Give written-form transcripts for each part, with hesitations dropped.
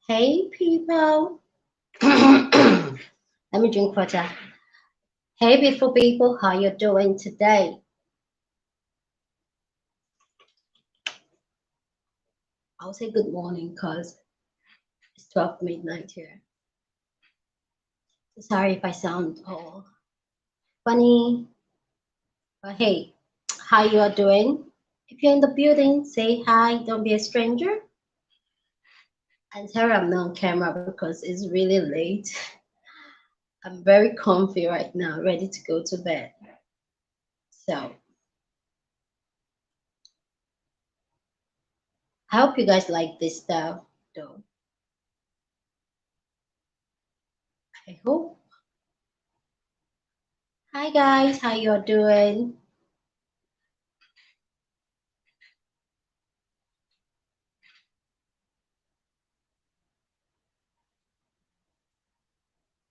Hey people. Let me drink water. Hey beautiful people, how you doing today? I'll say good morning because it's 12 midnight here. Sorry if I sound all funny, but hey, how you are doing? If you're in the building, say hi, don't be a stranger. And sorry I'm not on camera because it's really late. I'm very comfy right now, ready to go to bed. So I hope you guys like this stuff though. I hope. Hi guys, how you are doing?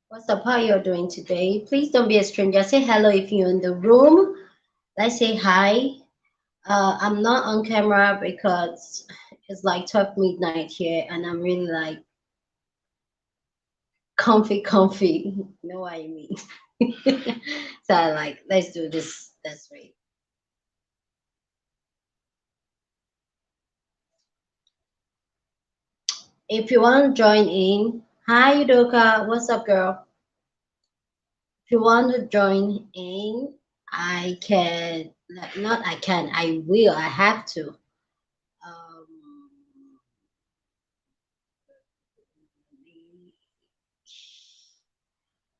What's up? How you're doing today? Please don't be a stranger. Say hello if you're in the room. Let's say hi. I'm not on camera because it's like 12 midnight here and I'm really like comfy. You know what I mean? So I like, let's do this this way. If you want to join in, hi Udoka, what's up, girl? If you want to join in, I can, not I can, I will, I have to. Um,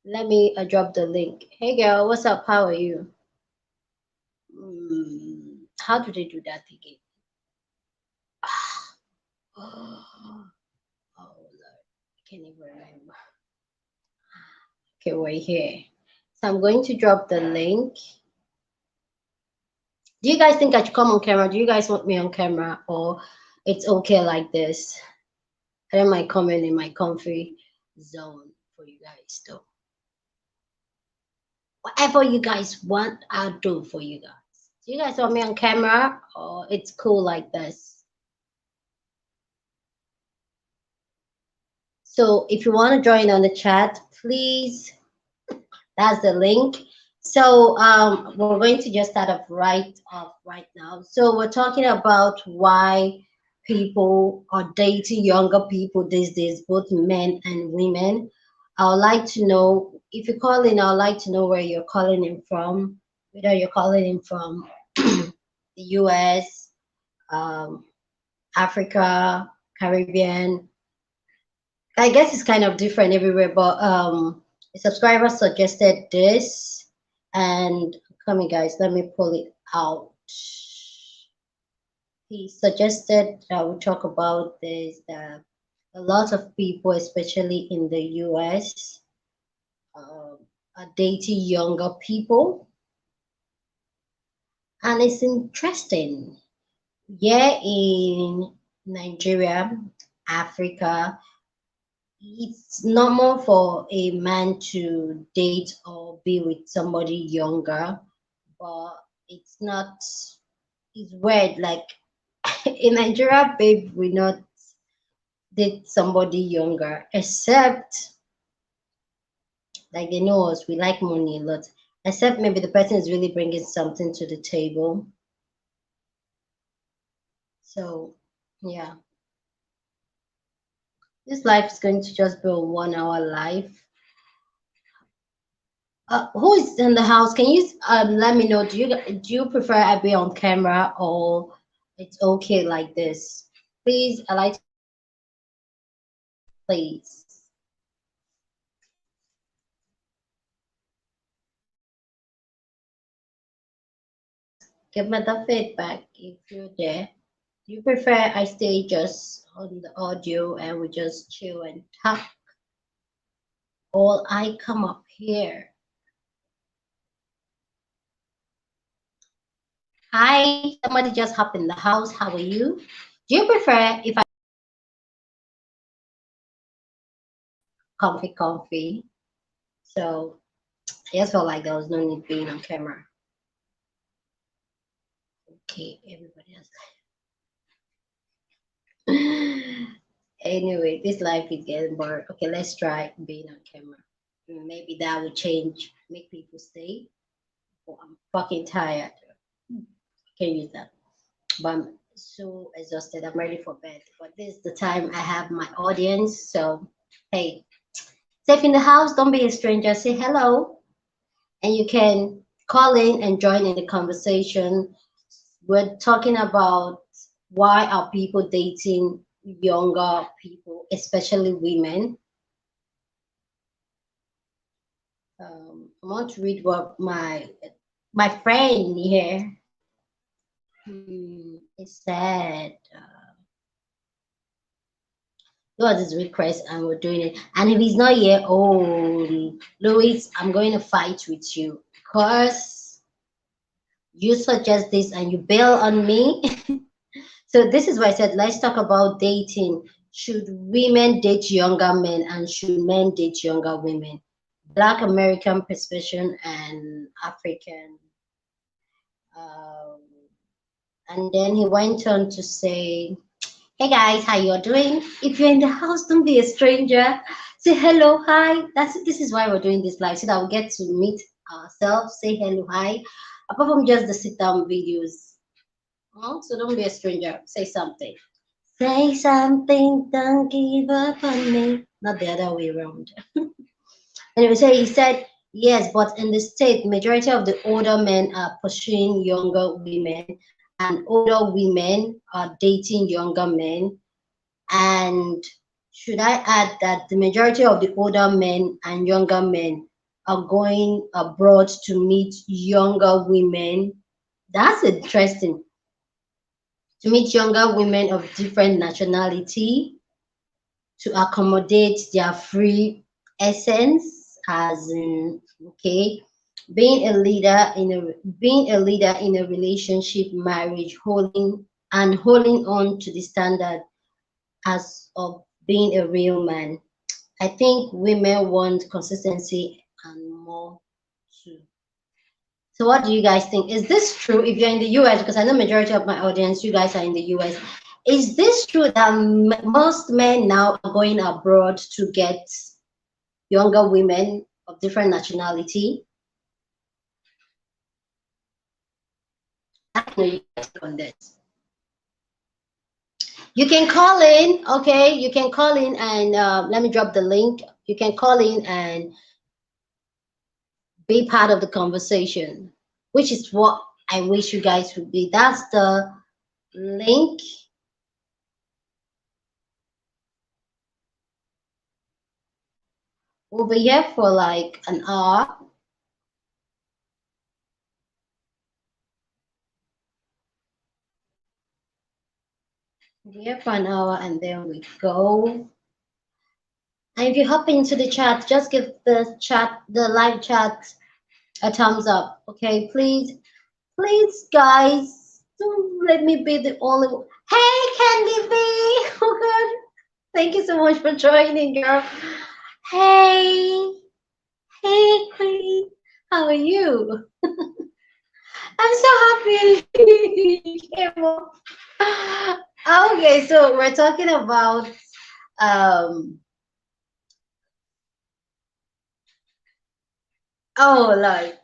let me drop the link. Hey girl, what's up? How are you? How do they do that again? Oh, Lord, I can't even remember. Okay, we're here. So I'm going to drop the link. Do you guys think I should come on camera? Do you guys want me on camera or it's okay like this? I don't mind coming in my comfy zone for you guys though. Whatever you guys want, I'll do for you guys. Do you guys want me on camera or it's cool like this? So if you want to join on the chat, please, that's the link. So we're going to just start off right now. So we're talking about why people are dating younger people these days, both men and women. I would like to know if you're calling, I would like to know where you're calling in from, whether you're calling in from the US, um, Africa, Caribbean. I guess it's kind of different everywhere, but a subscriber suggested this, and come on, guys, let me pull it out. He suggested that we talk about this that a lot of people, especially in the US, are dating younger people, and it's interesting. Yeah, in Nigeria, Africa, it's normal for a man to date or be with somebody younger, but it's not, it's weird. Like in Nigeria, babe, we not date somebody younger, except like they know us, we like money a lot. Except maybe the person is really bringing something to the table. So, yeah, this life is going to just be a 1 hour life. Who is in the house? Can you let me know? Do you prefer I be on camera or it's okay like this? Please, I like to, please give me the feedback if you're there. Do you prefer I stay just on the audio and we just chill and talk, or I come up here? Hi, somebody just hopped in the house. How are you? Do you prefer if I comfy? So I just felt like there was no need being on camera. Okay, everybody else. Anyway, this life is getting bored. Okay, let's try being on camera. Maybe that will change, make people stay. Oh, I'm fucking tired. Can use that. But I'm so exhausted. I'm ready for bed. But this is the time I have my audience. So, hey, safe in the house. Don't be a stranger. Say hello. And you can call in and join in the conversation. We're talking about why are people dating younger people, especially women. I want to read what my friend here is said. Got his request and we're doing it. And if he's not here, oh, Louis, I'm going to fight with you because you suggest this and you bail on me. So this is why I said let's talk about dating. Should women date younger men and should men date younger women? Black American perspective and African. Um, and then he went on to say, "Hey guys, how you doing? If you're in the house, don't be a stranger. Say hello, hi. This is why we're doing this live so that we get to meet ourselves. Say hello, hi. Apart from just the sit down videos, so don't be a stranger. Say something. Say something. Don't give up on me. Not the other way around." Anyway, so he said, yes, but in the state, majority of the older men are pursuing younger women, and older women are dating younger men. And should I add that the majority of the older men and younger men are going abroad to meet younger women? That's interesting. To meet younger women of different nationality to accommodate their free essence, as in, okay, being a leader in a relationship, marriage, holding on to the standard as of being a real man. I think women want consistency and more too. So what do you guys think? Is this true if you're in the US? Because I know majority of my audience, you guys are in the US. Is this true that most men now are going abroad to get younger women of different nationality? I know you guys on this. You can call in, okay? You can call in and let me drop the link. You can call in and be part of the conversation, which is what I wish you guys would be. That's the link. We'll be here for like an hour. We'll be here for an hour and then we go. And if you hop into the chat, just give the live chat a thumbs up. Okay, please, please, guys, don't let me be the only one. Hey, Candy B! Oh God, thank you so much for joining, girl. Hey, hey, Queen, how are you? I'm so happy you came up. Okay, so we're talking about um. Oh, Lord.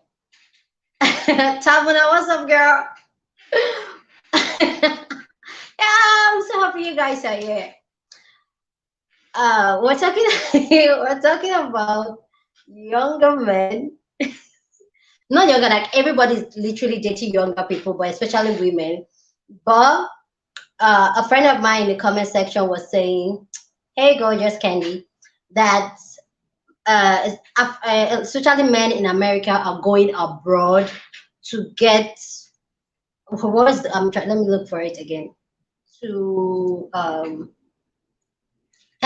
Tamuna, what's up, girl? Yeah, I'm so happy you guys are here. We're talking we're talking about younger men. Not younger, like everybody's literally dating younger people, but especially women. But a friend of mine in the comment section was saying, "Hey, gorgeous Candy, that especially men in America are going abroad to get what was let me look for it again to kind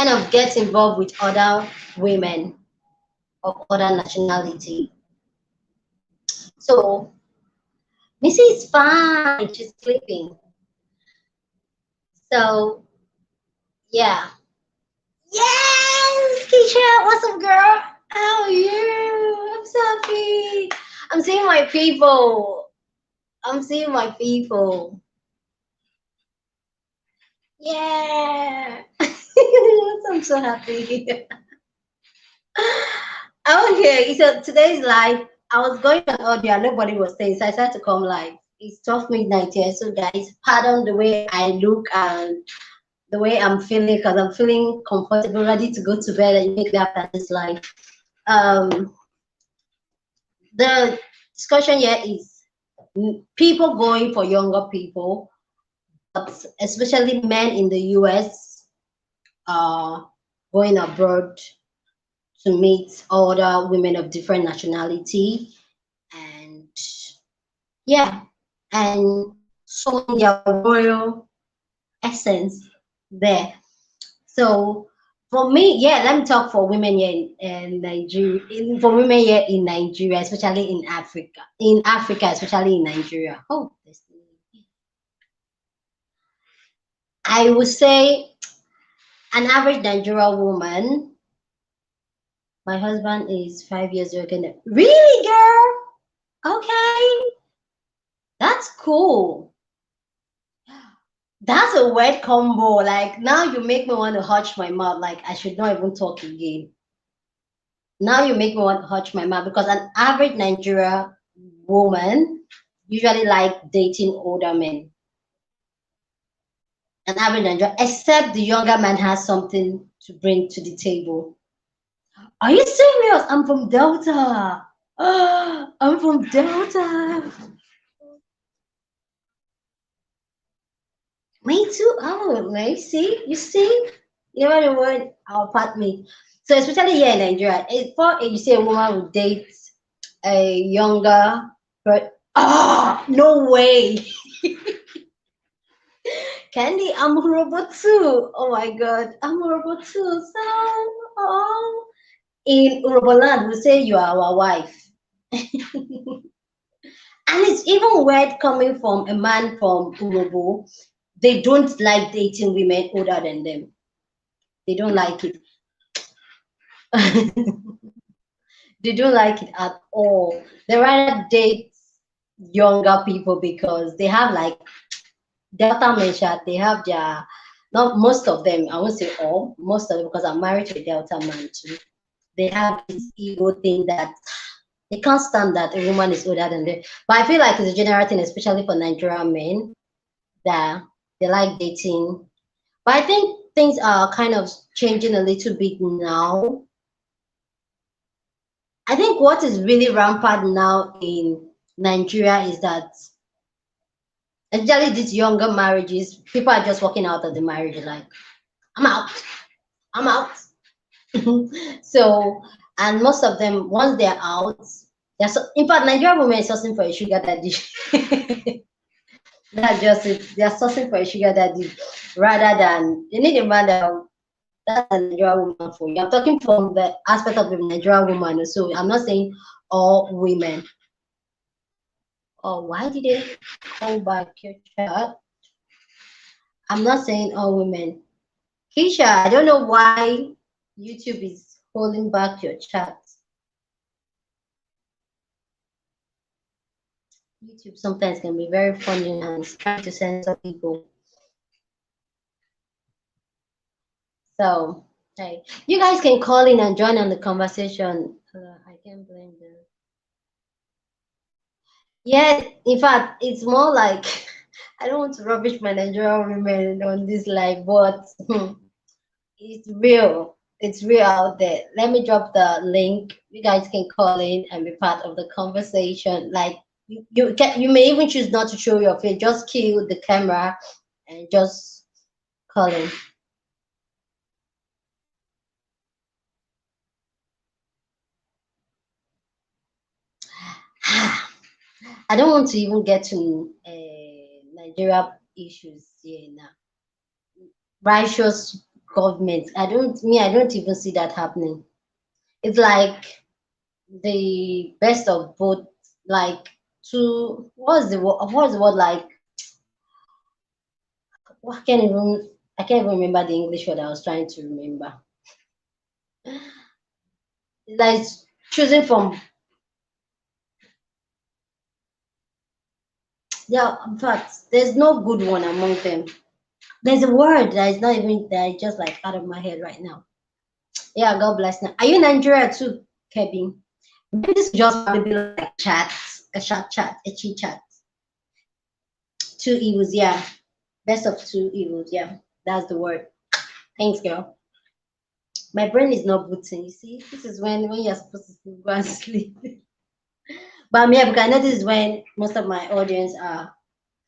of get involved with other women of other nationality. So Missy is fine, she's sleeping. So yeah. Yes, Keisha, what's up, girl? How are you? I'm so happy. I'm seeing my people. I'm seeing my people. Yeah. so happy. Okay, so today's live, I was going on audio and nobody was staying, so I started to come live. It's 12 midnight here, so guys, pardon the way I look and the way I'm feeling because I'm feeling comfortable, ready to go to bed and immediately after this live. Um, the discussion here is people going for younger people, but especially men in the US going abroad to meet other women of different nationality and yeah, and showing their royal essence there. So for me, yeah, let me talk for women here in Nigeria, for women here in Nigeria, especially in Africa. In Africa, especially in Nigeria. Oh, I would say an average Nigerian woman. My husband is 5 years younger than really, girl? Okay, that's cool. That's a weird combo. Like now you make me want to hutch my mouth. Like I should not even talk again. Now you make me want to hutch my mouth because an average Nigeria woman usually like dating older men. An average Nigeria, except the younger man has something to bring to the table. Are you serious? I'm from Delta. I'm from Delta. Me too. Oh, me see, you see, you know the word our part me. So especially here in Nigeria, for you say a woman would date a younger, but no way. Candy, I'm horrible too. Oh my god, I'm horrible too. So, oh, in Urobo land, we say you are our wife. And it's even weird coming from a man from Urobo. They don't like dating women older than them. They don't like it. They don't like it at all. They rather date younger people because they have like Delta mentioned they have their not most of them, I won't say all, most of them because I'm married to a Delta man too. They have this ego thing that they can't stand that a woman is older than them. But I feel like it's a general thing, especially for Nigerian men, that they like dating. But I think things are kind of changing a little bit now. I think what is really rampant now in Nigeria is that, especially these younger marriages, people are just walking out of the marriage like, I'm out, I'm out. So, and most of them, once they're out, in fact, Nigerian women is sourcing for a sugar daddy. That's just it. They're sourcing for a sugar daddy rather than you need a man that's a Nigerian woman for you. I'm talking from the aspect of the Nigerian woman, so I'm not saying all women. Oh, why did they call back your chat? I'm not saying all women. Keisha, I don't know why YouTube is holding back your chat. YouTube sometimes can be very funny and it's trying to censor people. So, hey, you guys can call in and join on the conversation. I can't blame them. Yeah, in fact, it's more like I don't want to rubbish my Nigerian women on this live, but it's real. It's real out there. Let me drop the link. You guys can call in and be part of the conversation. Like you may even choose not to show your face. Just kill the camera and just call in. I don't want to even get to Nigeria issues here now. Righteous government. I don't even see that happening. It's like the best of both, like two. What's the word like? I can't even remember the English word I was trying to remember. Like choosing from yeah, in fact, there's no good one among them. There's a word that is not even that is just like out of my head right now. Yeah, God bless. Now, are you in Nigeria too, Kevin? Maybe this will just probably be like chat, a short chat, a chit chat. Two evils, yeah. Best of two evils, yeah. That's the word. Thanks, girl. My brain is not booting. You see, this is when you're supposed to sleep, go and sleep. But I'm here because I know this is when most of my audience are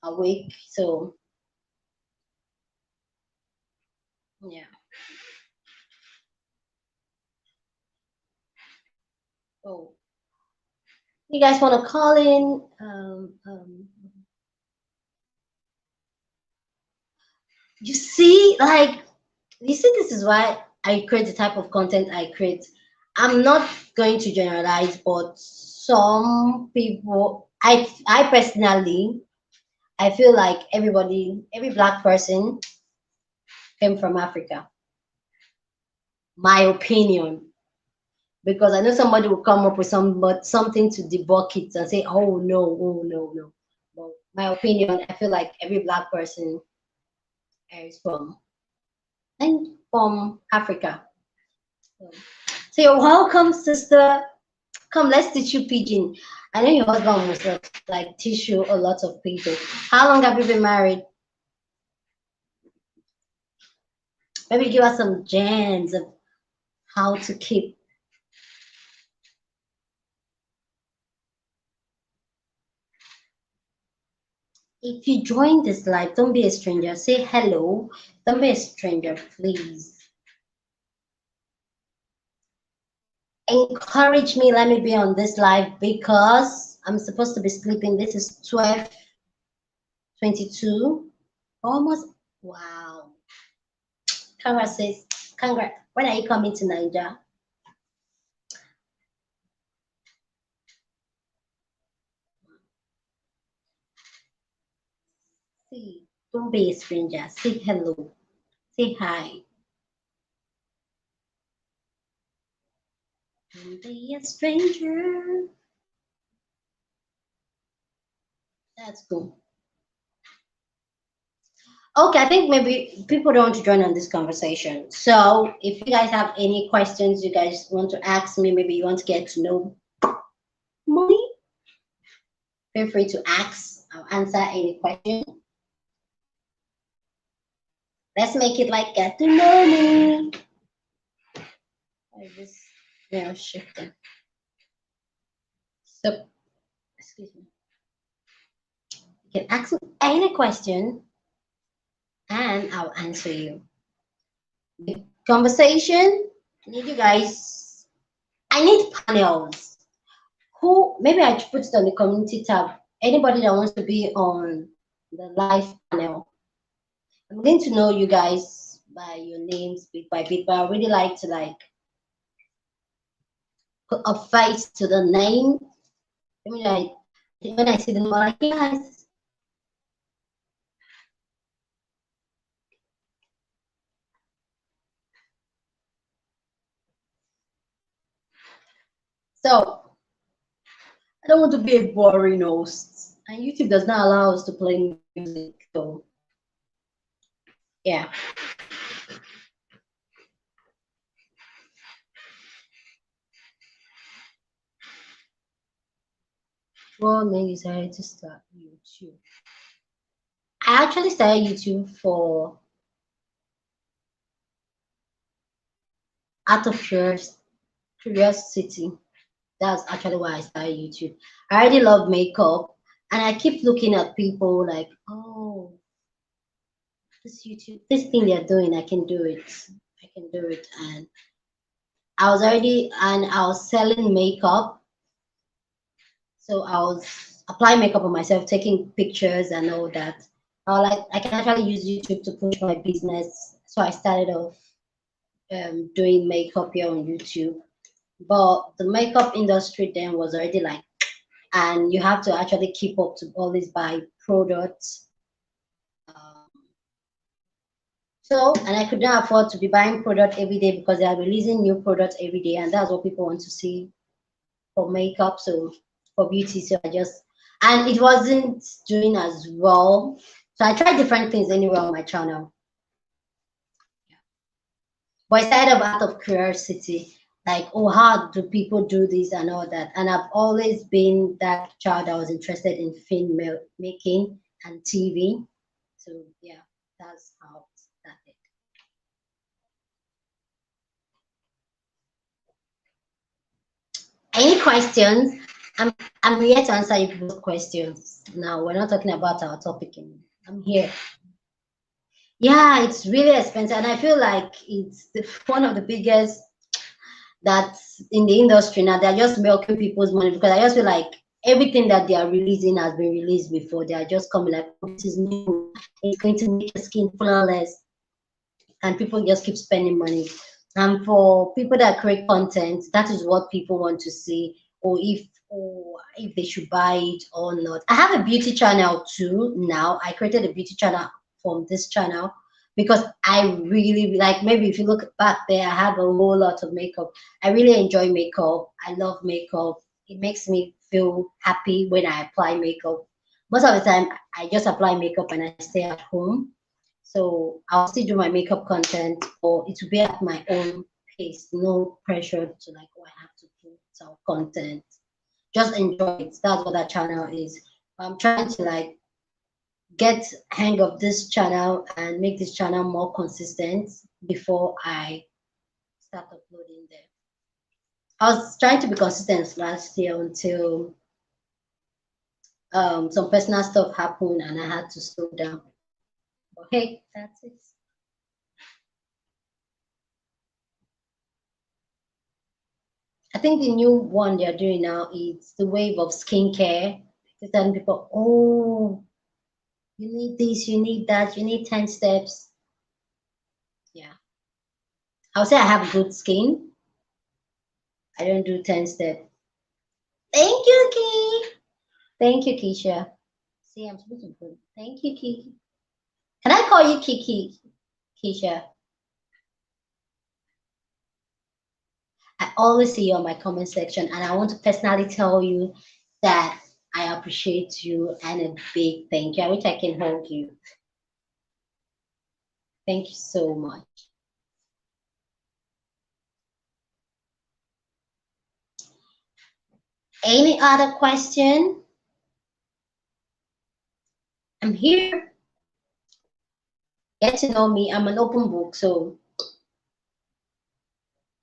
awake. So yeah. Oh, you guys want to call in? You see, like you see, this is why I create the type of content I create. I'm not going to generalize, but some people, I personally, I feel like every black person came from Africa. My opinion, because I know somebody will come up with something to debunk it and say, "Oh no, oh no, no." But my opinion, I feel like every black person is from Africa. So you're welcome, sister. Come, let's teach you pidgin. I know your husband must have like teach you a lot of people. How long have you been married? Maybe give us some gems of how to keep. If you join this live, don't be a stranger. Say hello. Don't be a stranger, please. Encourage me. Let me be on this live because I'm supposed to be sleeping. This is 12:22. Almost. Wow. Congrats, says, congrats. When are you coming to Nigeria? See, don't be a stranger. Say hello. Say hi. Don't be a stranger. That's cool. Okay, I think maybe people don't want to join on this conversation. So if you guys have any questions you guys want to ask me, maybe you want to get to know money, feel free to ask. I'll answer any question. Let's make it like get to know me. I just shifting. So excuse me. You can ask me any question and I'll answer you. The conversation, I need you guys. I need panels. Who maybe I should put it on the community tab. Anybody that wants to be on the live panel. I'm getting to know you guys by your names bit by bit, but I really like to like put a face to the name. I mean, when I see them, I'm like, yes. So I don't want to be a boring host, and YouTube does not allow us to play music. So yeah. What made you decide to start YouTube? I actually started YouTube for out of curiosity. That's actually why I started YouTube. I already love makeup, and I keep looking at people like, oh, this YouTube, this thing they're doing, I can do it. I can do it. And I was selling makeup. So I was applying makeup on myself, taking pictures and all that. I can actually use YouTube to push my business. So I started off doing makeup here on YouTube. But the makeup industry then was already like, and you have to actually keep up to always buy products. Um, and I could not afford to be buying product every day because they are releasing new products every day, and that's what people want to see for makeup. So for beauty, so and it wasn't doing as well. So I tried different things anyway on my channel. But I started out of curiosity, like, oh, how do people do this and all that? And I've always been that child that was interested in film making and TV. So yeah, that's how it started. Any questions? I'm I'm here to answer your people's questions. Now we're not talking about our topic anymore. I'm here. Yeah, it's really expensive, and I feel like it's one of the biggest that's in the industry now. They're just milking people's money because I just feel like everything that they are releasing has been released before. They are just coming like, oh, this is new. It's going to make your skin flawless, and people just keep spending money. And for people that create content, that is what people want to see, or if they should buy it or not. I have a beauty channel too now. I created a beauty channel from this channel because I really like, maybe if you look back there, I have a whole lot of makeup. I really enjoy makeup. I love makeup. It makes me feel happy when I apply makeup. Most of the time, I just apply makeup and I stay at home. So I'll still do my makeup content, or it will be at my own pace. No pressure to like, oh, I have to put out content. Just enjoy it. That's what that channel is. I'm trying to like get hang of this channel and make this channel more consistent before I start uploading there. I was trying to be consistent last year until some personal stuff happened and I had to slow down. But hey, that's it. I think the new one they're doing now is the wave of skincare. Because then people, oh, you need this, you need that, you need 10 steps. Yeah. I'll say I have good skin. I don't do 10 steps. Thank you, Key. Thank you, Keisha. See, I'm supposed to put thank you, Kiki. Can I call you Kiki, Keisha? I always see you on my comment section, and I want to personally tell you that I appreciate you and a big thank you. I wish I can hug you. Thank you so much. Any other question? I'm here. Get to know me. I'm an open book, so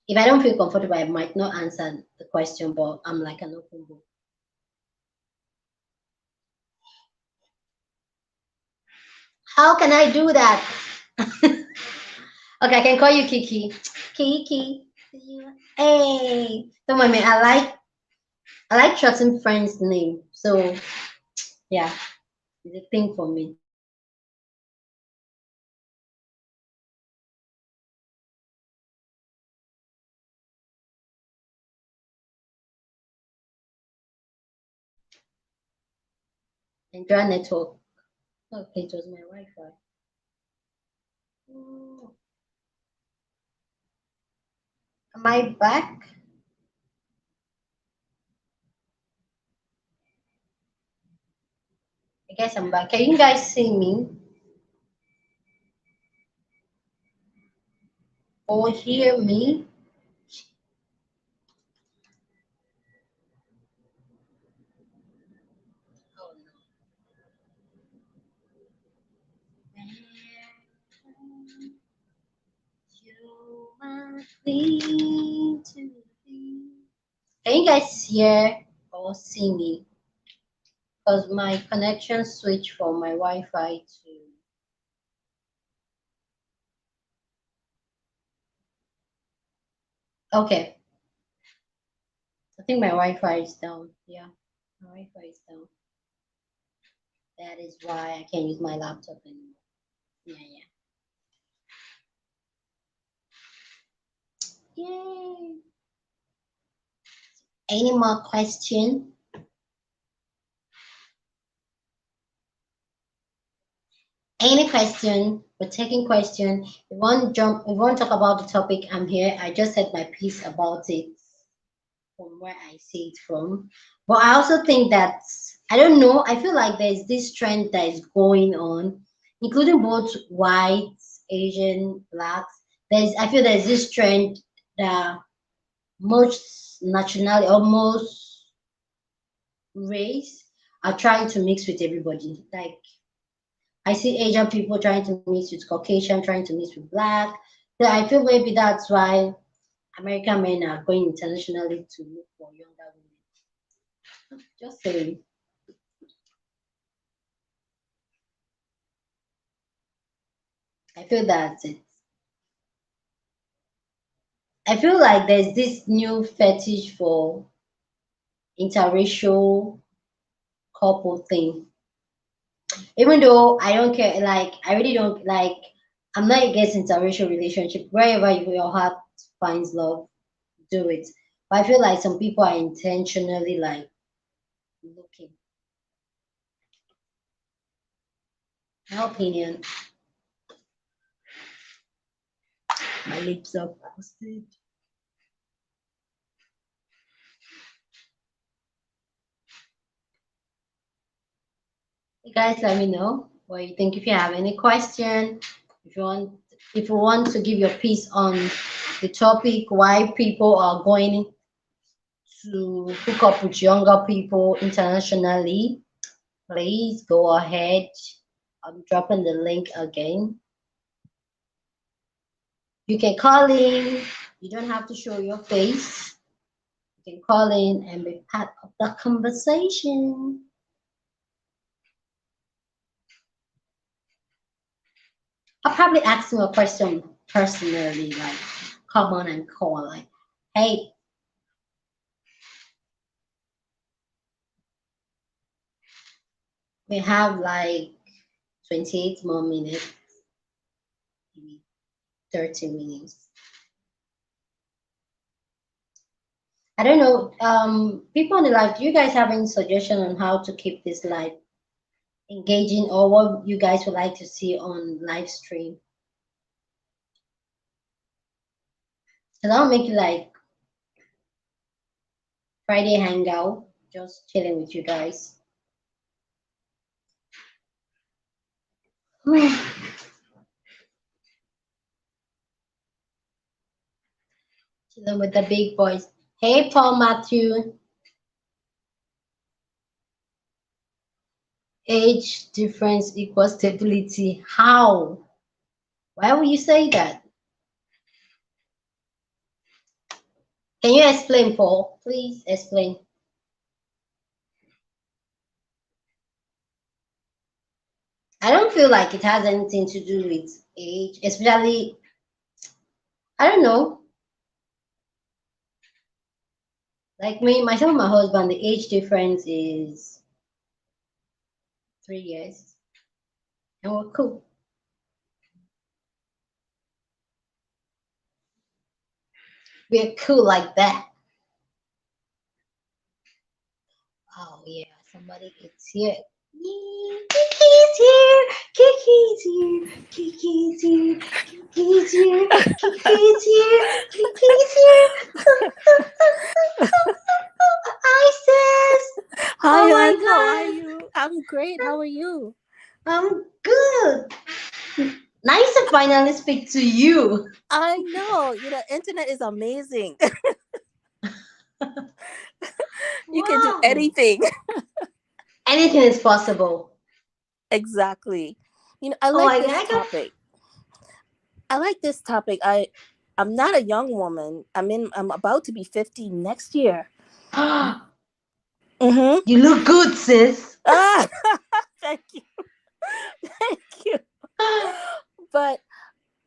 if I don't feel comfortable, I might not answer the question, but I'm like an open book. How can I do that? Okay, I can call you Kiki. Kiki. Hey, don't mind me. I like trusting friends' name. So yeah, it's a thing for me. Enjoy network. Okay, it was my Wi-Fi. Oh, am I back? I guess I'm back. Can you guys see me or hear me? Oh no. You must need to be. Can you guys hear or see me? Because my connection switched from my Wi-Fi to. Okay, I think my Wi-Fi is down. Yeah, my Wi-Fi is down. That is why I can't use my laptop anymore. Yeah, yeah. Yay! Any more question? Any question? We're taking question. If you want to jump, if you want to talk about the topic, I'm here. I just said my piece about it from where I see it from. But I also think that I don't know. I feel like there's this trend that is going on, including both whites, Asian, blacks. I feel there's this trend that most nationality or most race are trying to mix with everybody. Like I see Asian people trying to mix with Caucasian, trying to mix with Black. So I feel maybe that's why American men are going internationally to look for younger women. Just saying. I feel that's it. I feel like there's this new fetish for interracial couple thing. Even though I don't care, like I really don't like. I'm not against interracial relationship. Wherever your heart finds love, do it. But I feel like some people are intentionally like looking. My opinion. My lips are posted. You guys, let me know what you think. If you have any question, if you want, if you want to give your piece on the topic, why people are going to hook up with younger people internationally, please go ahead. I'm dropping the link again. You can call in. You don't have to show your face. You can call in and be part of the conversation. I'll probably ask you a question personally, like come on and call, like, hey, we have like 28 more minutes, maybe 30 minutes. I don't know. People on the live, do you guys have any suggestion on how to keep this live engaging or what you guys would like to see on live stream? Because I'll make it like Friday hangout, just chilling with you guys. Chilling with the big boys. Hey, Paul Matthew. Age difference equals stability. How? Why would you say that? Can you explain, Paul? Please explain. I don't feel like it has anything to do with age, especially, I don't know, like me, myself and my husband, the age difference is 3 years, and we're cool. We're cool like that. Oh yeah, somebody is here. Yee, Kiki's here. Kiki's here. Kiki's here. Kiki's here. Kiki's here. Kiki's here. Hi, sis. Hi, Oh my Ann. How are God. you? I'm great. How are you? I'm good. Nice to finally speak to you. I know. Internet is amazing. You can do Wow. anything. Anything is possible. Exactly. I Oh like my this God. topic. I like this topic. I'm not a young woman. I'm about to be 50 next year. Mhm. You look good, sis. Ah, thank you. Thank you. But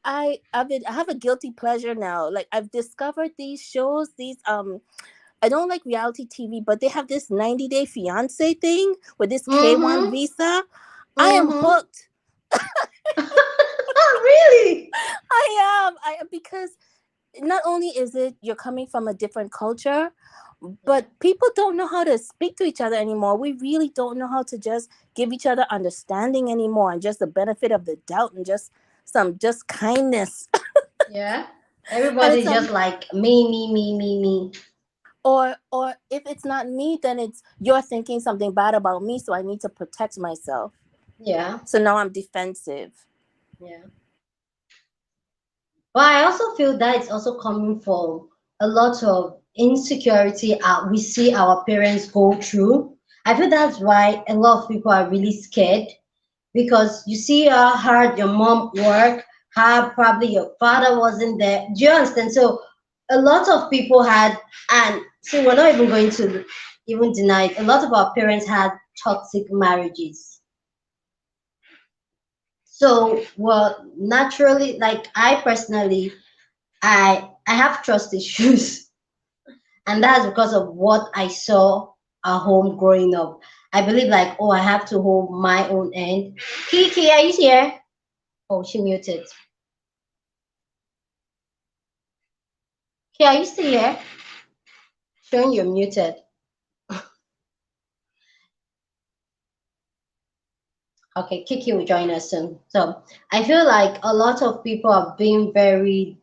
I have a guilty pleasure now. Like I've discovered these shows, these I don't like reality TV, but they have this 90-day fiance thing with this K1 Mm-hmm. visa. I am Mm-hmm. hooked. Really? I am because not only is it you're coming from a different culture, Yeah. but people don't know how to speak to each other anymore. We really don't know how to just give each other understanding anymore and just the benefit of the doubt and just kindness. Yeah. And it's Everybody's just like me, me, me, me, me. or if it's not me, then it's you're thinking something bad about me, so I need to protect myself. Yeah. So now I'm defensive. Yeah. But I also feel that it's also coming from a lot of insecurity we see our parents go through. I feel that's why a lot of people are really scared because you see how hard your mom worked, how probably your father wasn't there. Do you understand? So a lot of people had, and see, we're not even going to even deny it. A lot of our parents had toxic marriages. So, well, naturally, like I personally, I have trust issues, and that's because of what I saw at home growing up. I believe like, oh, I have to hold my own end. Kiki, are you here? Oh, she muted. Kiki, are you still here? Showing you're muted. Okay, Kiki will join us soon. So I feel like a lot of people are being very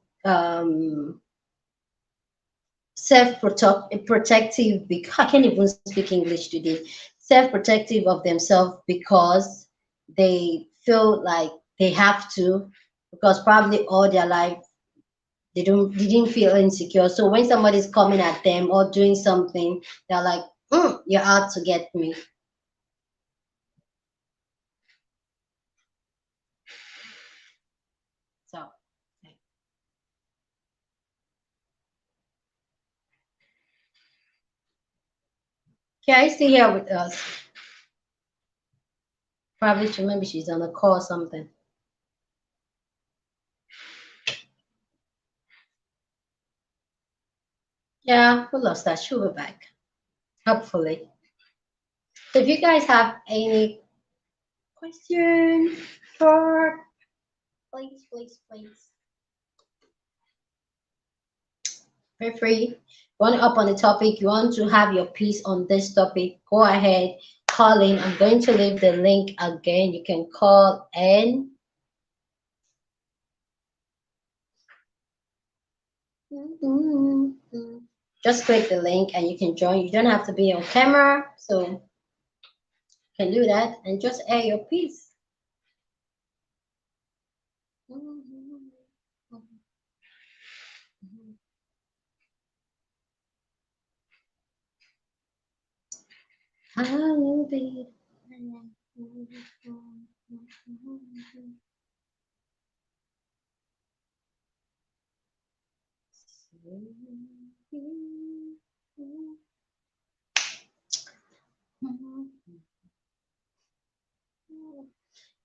self-protective because I can't even speak English today. Self-protective of themselves because they feel like they have to, because probably all their life they didn't feel insecure. So when somebody's coming at them or doing something, they're like, "You're out to get me." So, okay, stay here with us. Probably maybe she's on a call or something. Yeah, we lost that. She'll be back, hopefully. So if you guys have any questions for, please, please, please, feel free. You want to up on the topic, you want to have your piece on this topic, go ahead, call in. I'm going to leave the link again. You can call in. Just click the link and you can join. You don't have to be on camera, so you can do that and just air your piece. I will be.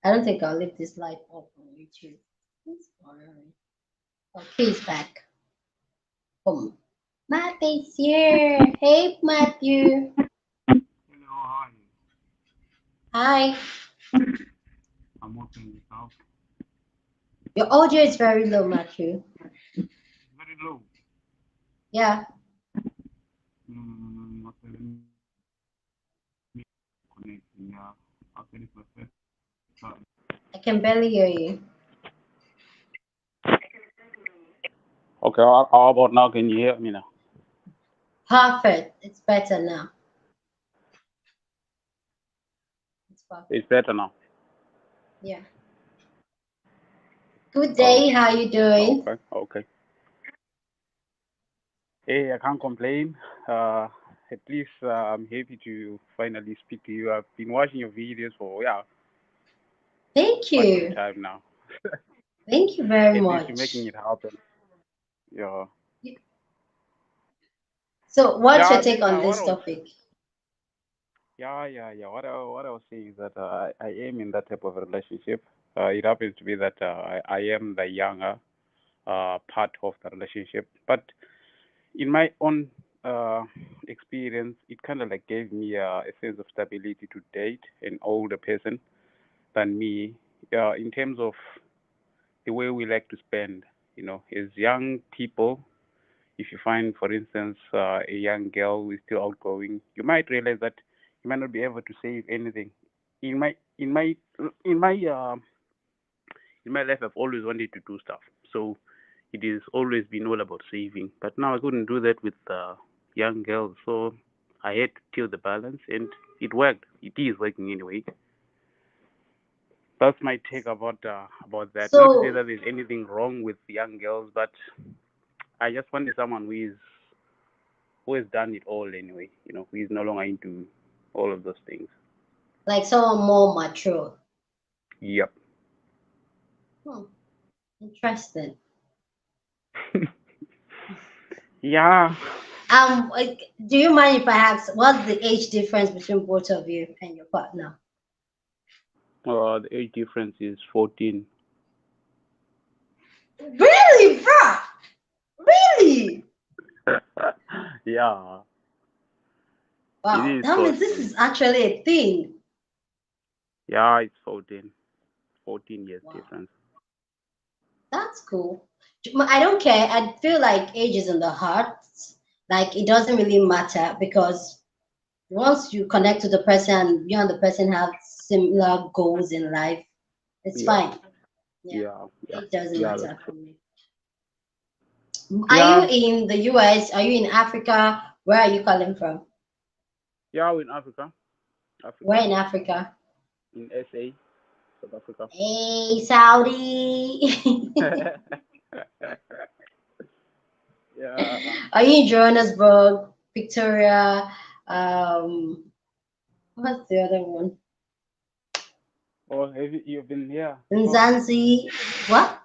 I don't think I'll leave this live up on YouTube. It's boring. Okay, he's back. Boom. Matthew's here. Hey, Matthew. Hello, how are you? Hi. I'm working yourself. Your audio is very low, Matthew. Very low. Yeah, Okay, let me connect. Yeah, okay, this is my first time. I can barely hear you. Okay, how about now? Can you hear me now? Perfect. It's better now. It's It's perfect. better now. Yeah. Good day. Okay, How you doing? okay. Hey, I can't complain. Uh, at least I'm happy to finally speak to you. I've been watching your videos for Thank quite some you. time now. Thank you very At least you're making much. it happen. Yeah. So, what's your Yeah. take Then on what this I was topic? Yeah. What I was saying is that I am in that type of relationship. It happens to be that I am the younger part of the relationship, but in my own uh, experience, it kind of like gave me a sense of stability to date an older person than me. In terms of the way we like to spend, as young people, if you find, for instance, a young girl who is still outgoing, you might realize that you might not be able to save anything. In my in my in my uh, in my life, I've always wanted to do stuff, so it has always been all about saving. But now I couldn't do that with young girls, so I had to tilt the balance, and it worked. It is working anyway. that's my take about that. Not to say So, that there's anything wrong with young girls, but I just wanted someone who has done it all anyway. Who is no longer into all of those things. like someone more mature. Yep. Hmm, interesting. Yeah. Do you mind if I ask what's the age difference between both of you and your partner? The age difference is 14. Really, bro? Really? Yeah, it Wow, is that means this 14. is actually a thing. Yeah, it's 14. 14 years Wow, difference. that's cool. I don't care. I feel like age is in the heart. Like it doesn't really matter because once you connect to the person, you and the person have similar goals in life, it's Yeah, fine. Yeah, yeah, yeah, it doesn't yeah, that's matter for true. me. Are you Yeah, in the US? Are you in Africa? Where are you calling from? yeah, we're in Africa. Where Africa. in Africa? In SA, South Africa. Hey, Saudi. Yeah. Are you in Johannesburg, Victoria? Um, what's the other one? Oh, have you've been here before? Nzanzi. What?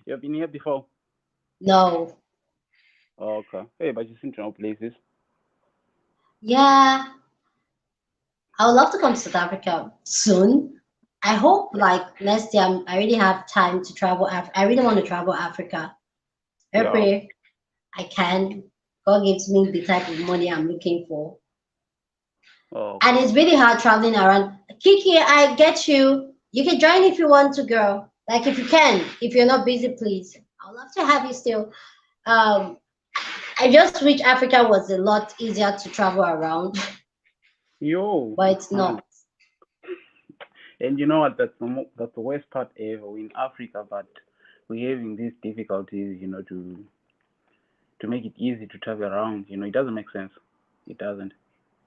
You've been here before? No. Oh, okay. Hey, but you seem to know places. Yeah, I would love to come to South Africa soon. I hope like next year I really have time to travel. I really want to travel Africa. I Yeah. pray I can. God gives me the type of money I'm looking for. Oh, And okay. it's really hard traveling around. Kiki, I get you. You can join if you want to, girl. Like if you can, if you're not busy, please. I'd love to have you still. Um, I just wish Africa was a lot easier to travel around, Yo, but it's it's not. not. And you know what? That's the worst part ever. We're in Africa, but we're having these difficulties, to make it easy to travel around. It doesn't make sense. It doesn't.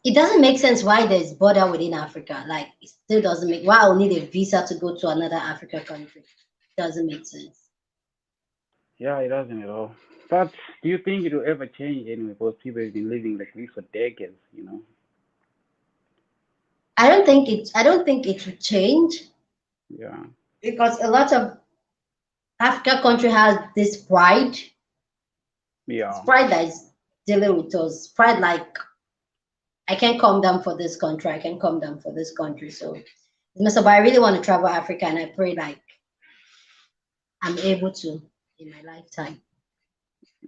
It doesn't make sense why there's border within Africa. Like it still doesn't make why I'll need a visa to go to another Africa country. Doesn't make sense. Yeah, it doesn't at all. But do you think it will ever change anyway? Because people have been living like this for decades. I don't think it will change Yeah. because a lot of Africa country has this pride. It's Yeah. pride that is dealing with us. Pride like I can come down for this country, I can come down for this country. So but I really want to travel Africa and I pray like I'm able to in my lifetime.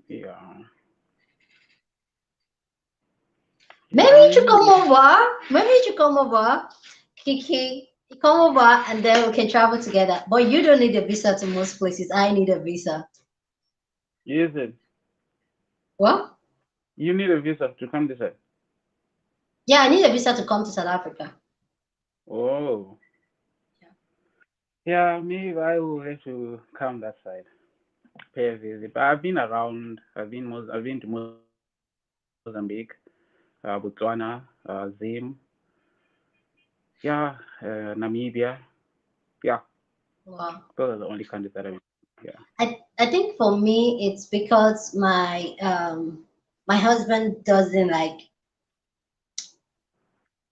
Yeah. Maybe Yeah, you should come maybe. over. Maybe you should come over. Kiki, come over and then we can travel together. But you don't need a visa to most places. I need a visa. Yes, it. What? You need a visa to come this side. Yeah, I need a visa to come to South Africa. Oh. Yeah, maybe I will have to come that side. Pay a visit. But I've been around. I've been to Mozambique, Botswana, Zim. Yeah, Namibia. Yeah, Wow. those are the only countries that I've been. Yeah. I think for me it's because my husband doesn't like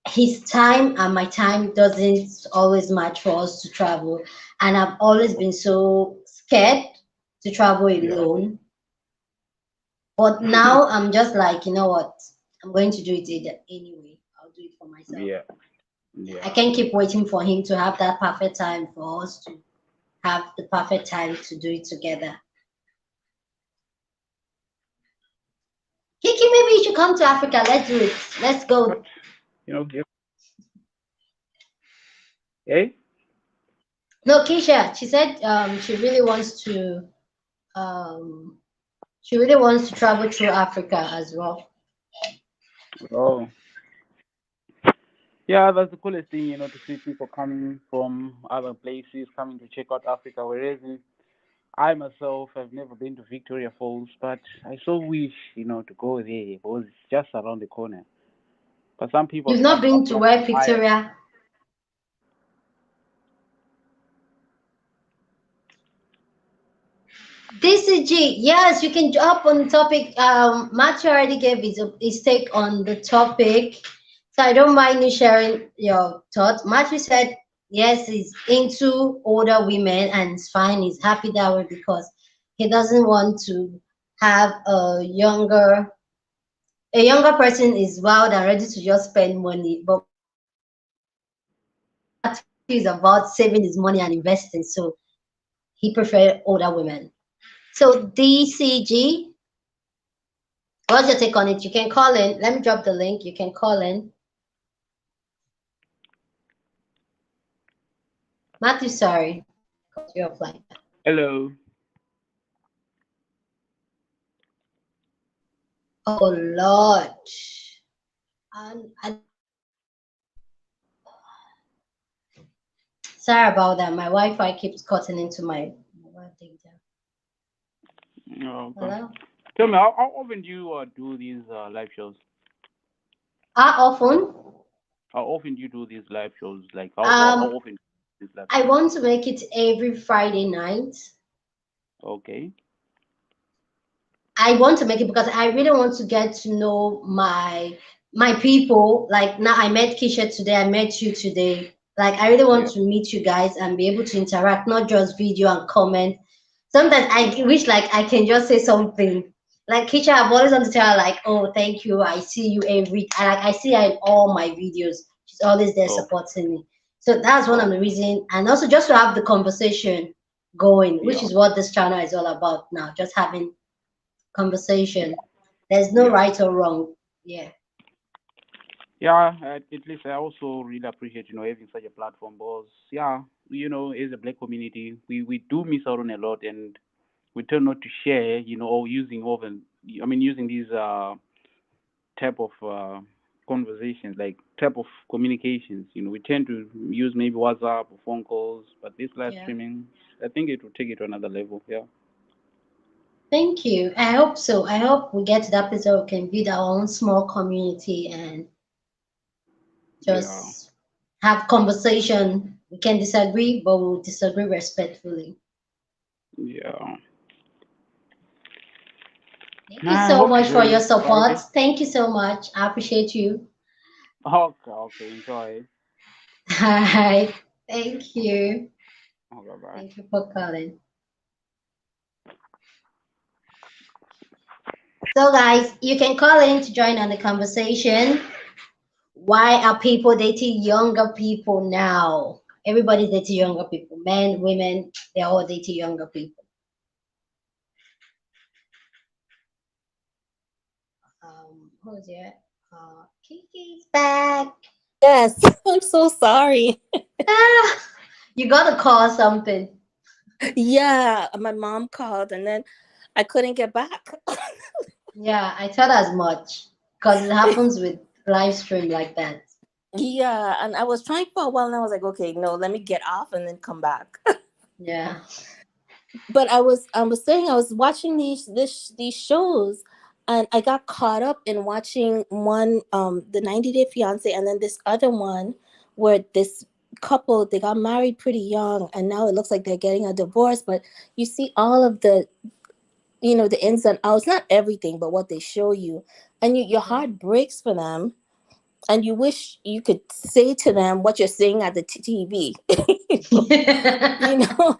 his time and my time doesn't always match for us to travel. And I've always been so scared to travel Yeah. alone. But now I'm just like, you know what? I'm going to do it anyway. I'll do it for myself. Yeah. I Yeah. can't keep waiting for him to have that perfect time for us to have the perfect time to do it together. Kiki, maybe you should come to Africa. Let's do it. Let's But go. yeah. Hey. No, Keisha, she said um, she really wants to travel through Africa as well. Oh. Yeah, that's the coolest thing, to see people coming from other places, coming to check out Africa. Whereas I myself have never been to Victoria Falls, but I so wish, to go there because it's just around the corner. But some people You've not travel been up to like where miles. Victoria? DCG, yes, you can jump on the topic. Matthew already gave his take on the topic, so I don't mind you sharing your thoughts. Matthew said, yes, he's into older women and it's fine. He's happy that way because he doesn't want to have a younger person is wild and ready to just spend money. But Matthew is about saving his money and investing, so he prefers older women. So DCG, what's your take on it? You can call in. Let me drop the link. You can call in. Matthew, sorry, cut you off like that. Hello. Oh Lord. And sorry about that. My Wi-Fi keeps cutting into my mobile data. Oh, okay. Hello. Tell me, how often do you do these live shows? How often? How often do you do these live shows? Like how Um, often these live I shows? want to make it every Friday night. Okay. I want to make it because I really want to get to know my people. Like now, I met Kisha today. I met you today. Like I really want Yeah. to meet you guys and be able to interact, not just video and comment. Sometimes I wish like I can just say something. Like Kisha, I've always wanted to tell her like, oh, thank you. I see you I see her in all my videos. She's always there Okay. supporting me. So that's one of Oh, the reasons, and also just to have the conversation going, which yeah. is what this channel is all about now. Just having conversation. There's no Yeah. right or wrong. Yeah. Yeah, at least I also really appreciate, having such a platform because, yeah, as a black community, we do miss out on a lot and we tend not to share, or using often, using these type of conversations, like type of communications, we tend to use maybe WhatsApp or phone calls, but this live Yeah. streaming, I think it will take it to another level. Yeah. Thank you. I hope so. I hope we get to that place where we can build our own small community and Yeah. just have conversation. We can disagree, but we'll disagree respectfully. Yeah. Thank you I so hope to much for join your this support. Friday. Thank you so much. I appreciate you. Okay, okay, enjoy. Hi. Thank you. Okay, bye. Thank you for calling. So, guys, you can call in to join on the conversation. Why are people dating younger people now? Everybody's dating younger people. Men, women, they're all dating younger people. Who's here? Kiki's back. Yes, I'm so sorry. Ah, you gotta call something. Yeah, my mom called and then I couldn't get back. Yeah, I thought as much because it happens with live stream like that. Yeah, and I was trying for a while and I was like, okay, no, let me get off and then come back. Yeah. But I was saying I was watching these shows and I got caught up in watching one the 90 Day Fiance and then this other one where this couple they got married pretty young and now it looks like they're getting a divorce, but you see all of the the ins and outs, not everything but what they show you, and your Mhm. heart breaks for them and you wish you could say to them what you're saying at the TV. you know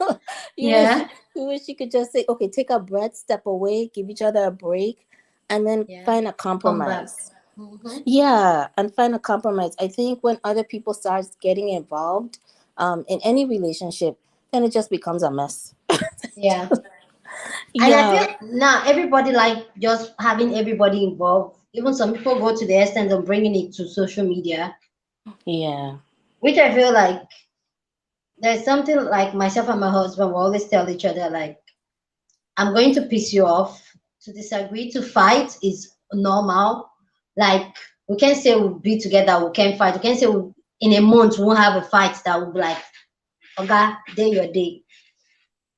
you wish Yeah. you wish you could just say, okay, take a breath, step away, give each other a break, and then Yeah. find a Come back. compromise. Hmm. Yeah, and find a compromise. I think when other people start getting involved in any relationship, then it just becomes a mess. Yeah. And I Yeah. feel now everybody like just having everybody involved. Even some people go to the extent of bringing it to social media, Yeah. which I feel like there's something like myself and my husband will always tell each other like, I'm going to piss you off. To disagree, to fight is normal. Like we can say we'll be together, we can fight. We can say in a month we won't have a fight that will be like, okay, day your day.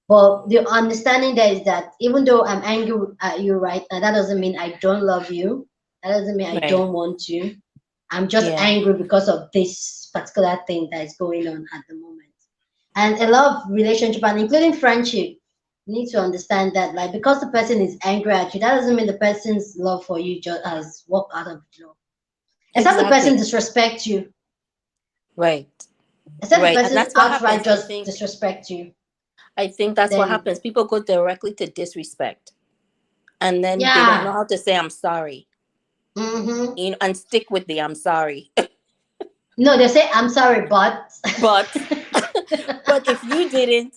But the understanding there is that even though I'm angry at you right now, that doesn't mean I don't love you. That doesn't mean I Right. don't want you. I'm just Yeah. angry because of this particular thing that is going on at the moment. And a lot of relationship and including friendship. You need to understand that, like, because the person is angry at you, that doesn't mean the person's love for you just has walked out of the door. Except the person Exactly. disrespect you. Right. Except the Right. And person that's what outright happens. I just think disrespect you. that's what Then happens. People go directly to disrespect, and then they don't know yeah. how to say I'm sorry. Mm-hmm. And stick with the I'm sorry. No, they say I'm sorry, but But but if you didn't,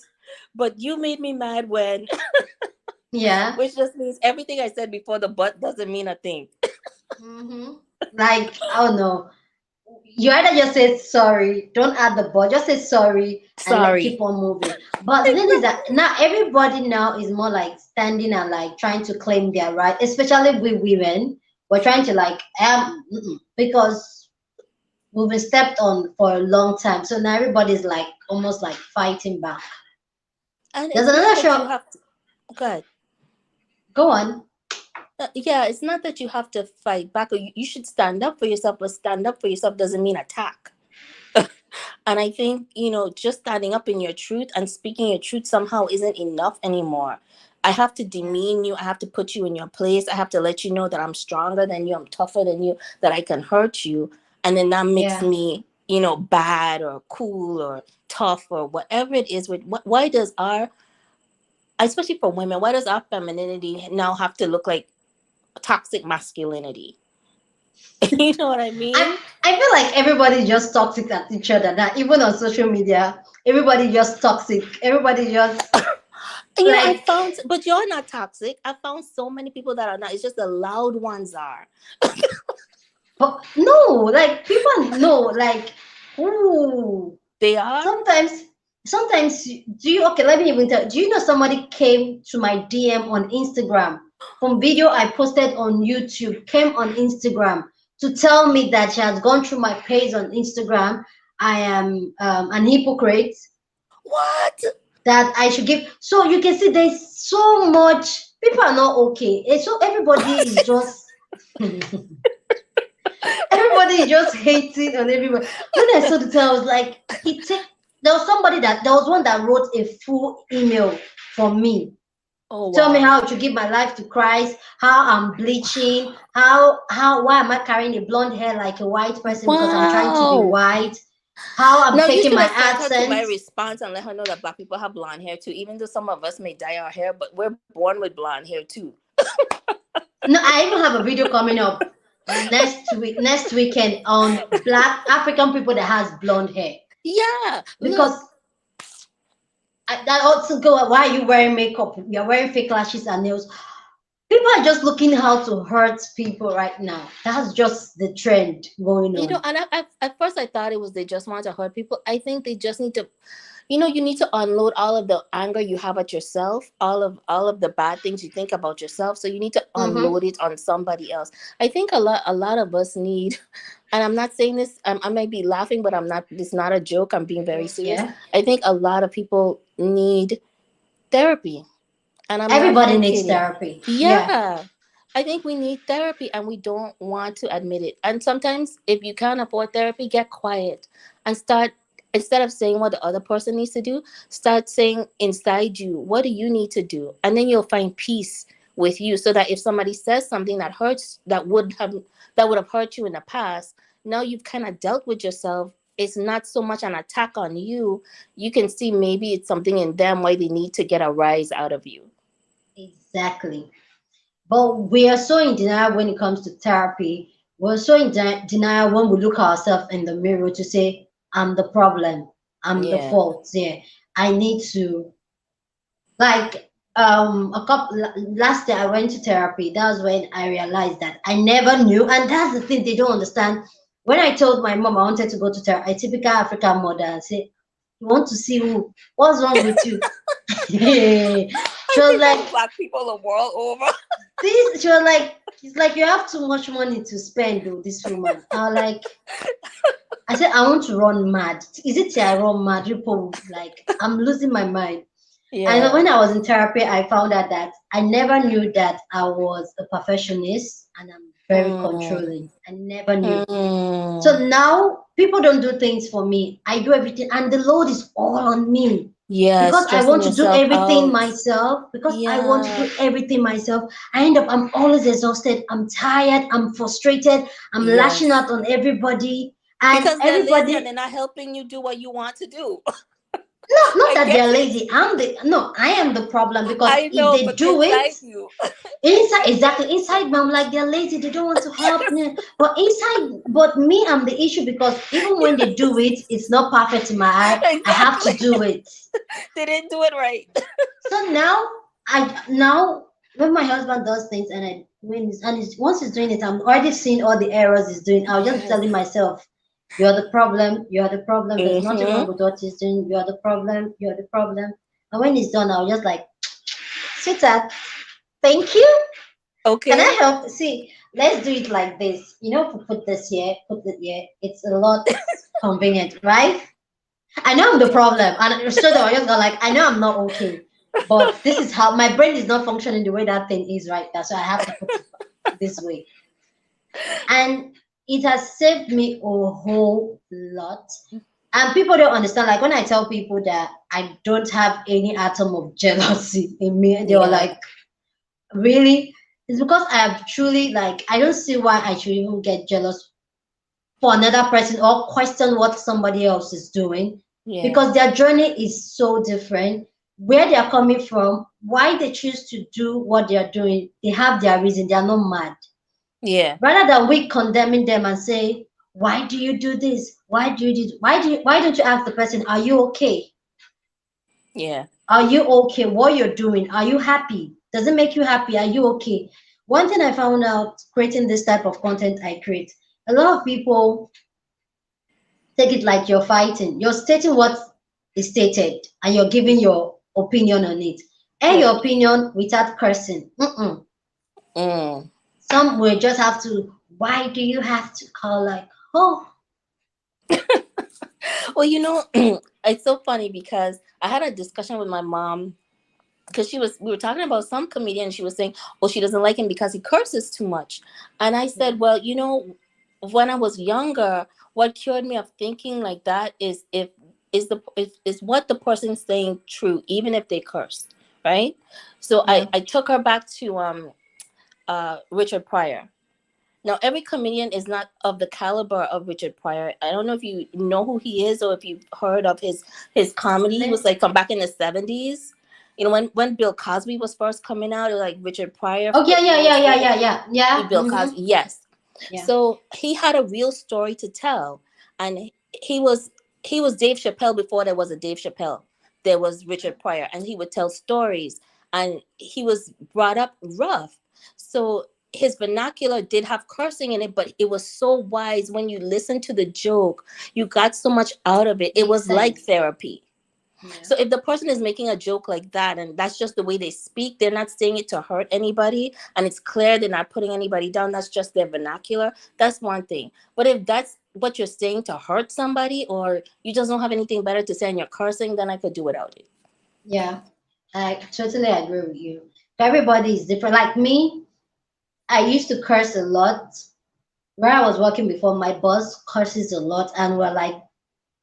but you made me mad when, yeah. which just means everything I said before the but doesn't mean a thing. Mm-hmm. Like, I don't know. You either just say sorry, don't add the but, just say sorry and let keep Sorry. on moving. But the thing is that now everybody now is more like standing and like trying to claim their right, especially with women. We're trying to like because we've been stepped on for a long time. So now everybody's like almost like fighting back. And There's it's not another that show. you have to, good. Go on. Yeah, it's not that you have to fight back, or you should stand up for yourself, but stand up for yourself doesn't mean attack. And I think, just standing up in your truth and speaking your truth somehow isn't enough anymore. I have to demean you. I have to put you in your place. I have to let you know that I'm stronger than you. I'm tougher than you, that I can hurt you. And then that makes Yeah. me, bad or cool or tough or whatever it is. Why does especially for women, why does our femininity now have to look like toxic masculinity? You know what I I mean? I feel like everybody just toxic at each other. That even on social media, everybody just toxic. Everybody just I like, found, but you're not toxic. I found so many people that are not. It's just the loud ones are. but no, like people know, like, ooh. They are. Sometimes, do you okay? Let me even tell. Do you know somebody came to my DM on Instagram from video I posted on YouTube? Came on Instagram to tell me that she has gone through my page on Instagram. I am an hypocrite. What? That I should give. So you can see there's so much. People are not okay. And so everybody is just everybody is just hating on everybody. When I saw the thing, I was like, there was somebody there was one that wrote a full email for me. Oh Tell me how wow. to give my life to Christ, how I'm bleaching, why am I carrying a blonde hair like a white person because I'm trying to be Wow. white, how I'm Now you faking should my have sent her to my accent. response and let her know that black people have blonde hair too. Even though some of us may dye our hair, but we're born with blonde hair too. No, I even have a video coming up next weekend on black African people that has blonde hair. Yeah. Because Look. that also go, why are you wearing makeup? You're wearing fake lashes and nails. People are just looking how to hurt people right now. That's just the trend going on. And at first I thought it was they just want to hurt people. I think they just need to, you need to unload all of the anger you have at yourself, all of the bad things you think about yourself. So you need to Mm-hmm. unload it on somebody else. I think a lot of us need, and I'm not saying this, I might be laughing, but I'm not. It's not a joke. I'm being very serious. Yeah. I think a lot of people need therapy, and I'm not Everybody even needs kidding. therapy. Yeah. Yeah. I think we need therapy and we don't want to admit it. And sometimes, if you can't afford therapy, get quiet and start, instead of saying what the other person needs to do, start saying inside you, what do you need to do? And then you'll find peace with you, so that if somebody says something that hurts, that would have hurt you in the past, now you've kind of dealt with yourself. It's not so much an attack on you. You can see maybe it's something in them why they need to get a rise out of you. Exactly. But we are so in denial when it comes to therapy. We're so in denial when we look ourselves in the mirror to say, I'm the problem. I'm the Yeah. fault. Yeah. I need to, like, a couple last year I went to therapy. That was when I realized that I never knew. And that's the thing they don't understand. When I told my mom I wanted to go to therapy, a typical African mother, and say, you want to see who? What's wrong with you? She I was think like, that's black people the world over. she was like, it's like you have too much money to spend, though, this woman. I said, I want to run mad. Is it till I run mad? People, like, I'm losing my mind. And then Yeah. when I was in therapy, I found out that I never knew that I was a perfectionist and I'm very Mm, controlling. I never knew. mm, So now people don't do things for me. I do everything, and the load is all on me. Yeah, because I stressing want to do yourself everything out. myself, Yeah. I end up, I'm always exhausted, I'm tired, I'm frustrated, I'm lashing Yes. out on everybody, and Because they're lazy and everybody. they're not helping you do what you want to do. Not I that get they're it. lazy. I am the problem because I if know, they but do it inside you. inside, exactly inside me, I'm like they're lazy. They don't want to help me. But me, I'm the issue because even when they do it, it's not perfect in my eye. I have to Exactly. do it. They didn't do it right. So now when my husband does things and I when he's, and he's, once he's doing it, I'm already seeing all the errors he's doing. I'll just be Yes. telling myself, "You're the problem. You're the problem. There's nothing wrong Mm-hmm. with what he's doing. You're the problem. You're the problem." And when he's done, I'll just like, "Sweetheart, thank you. Can I Okay. help? See, let's do it like this. If we put this here, put it here. It's a lot convenient, right? I know I'm the problem, and straight away I just got like, I know I'm not okay, but this is how my brain is not functioning the way that thing is right now, so I have to put it this way, and it has saved me a whole lot. And people don't understand. Like when I tell people that I don't have any atom of jealousy in me, they were Yeah. like, "Really?" It's because I have truly like I don't see why I should even get jealous for another person or question what somebody else is doing Yeah. because their journey is so different. Where they are coming from, why they choose to do what they are doing, they have their reason. They are not mad. Yeah. Rather than we condemning them and say, "Why do you do this? Why do you do? Why don't you ask the person, are you okay? Yeah. Are you okay? What you're doing? Are you happy? Does it make you happy? Are you okay?" One thing I found out creating this type of content I create, a lot of people take it like you're fighting. You're stating what is stated and you're giving your opinion on it. And Yeah. your opinion without cursing. Mm. Some will just have to, why do you have to call like, oh, Well, it's so funny because I had a discussion with my mom because we were talking about some comedian. She was saying, oh, she doesn't like him because he curses too much. And I said, well, when I was younger, what cured me of thinking like that is is what the person's saying true, even if they curse, right? So yeah, I took her back to Richard Pryor. Now, every comedian is not of the caliber of Richard Pryor. I don't know if you know who he is or if you've heard of his comedy. He was like from back in the 70s. When Bill Cosby was first coming out, like Richard Pryor oh, yeah, yeah, yeah, was yeah, really yeah, yeah, yeah, Bill Cosby. Yes. yeah, So he had a real story to tell, and he was he was Dave Chappelle before there was a Dave Chappelle. There was Richard Pryor, and he would tell stories, and he was brought up rough. So his vernacular did have cursing in it, but it was so wise. When you listen to the joke, you got so much out of it. It makes was like sense. therapy. Yeah, So if the person is making a joke like that and that's just the way they speak, they're not saying it to hurt anybody, and it's clear they're not putting anybody down, that's just their vernacular, that's one thing. But if that's what you're saying to hurt somebody, or you just don't have anything better to say and you're cursing, then I could do without it. yeah, I totally agree with you. Everybody is different. Like me, I used to curse a lot. Where I was working before, my boss curses a lot, and we're like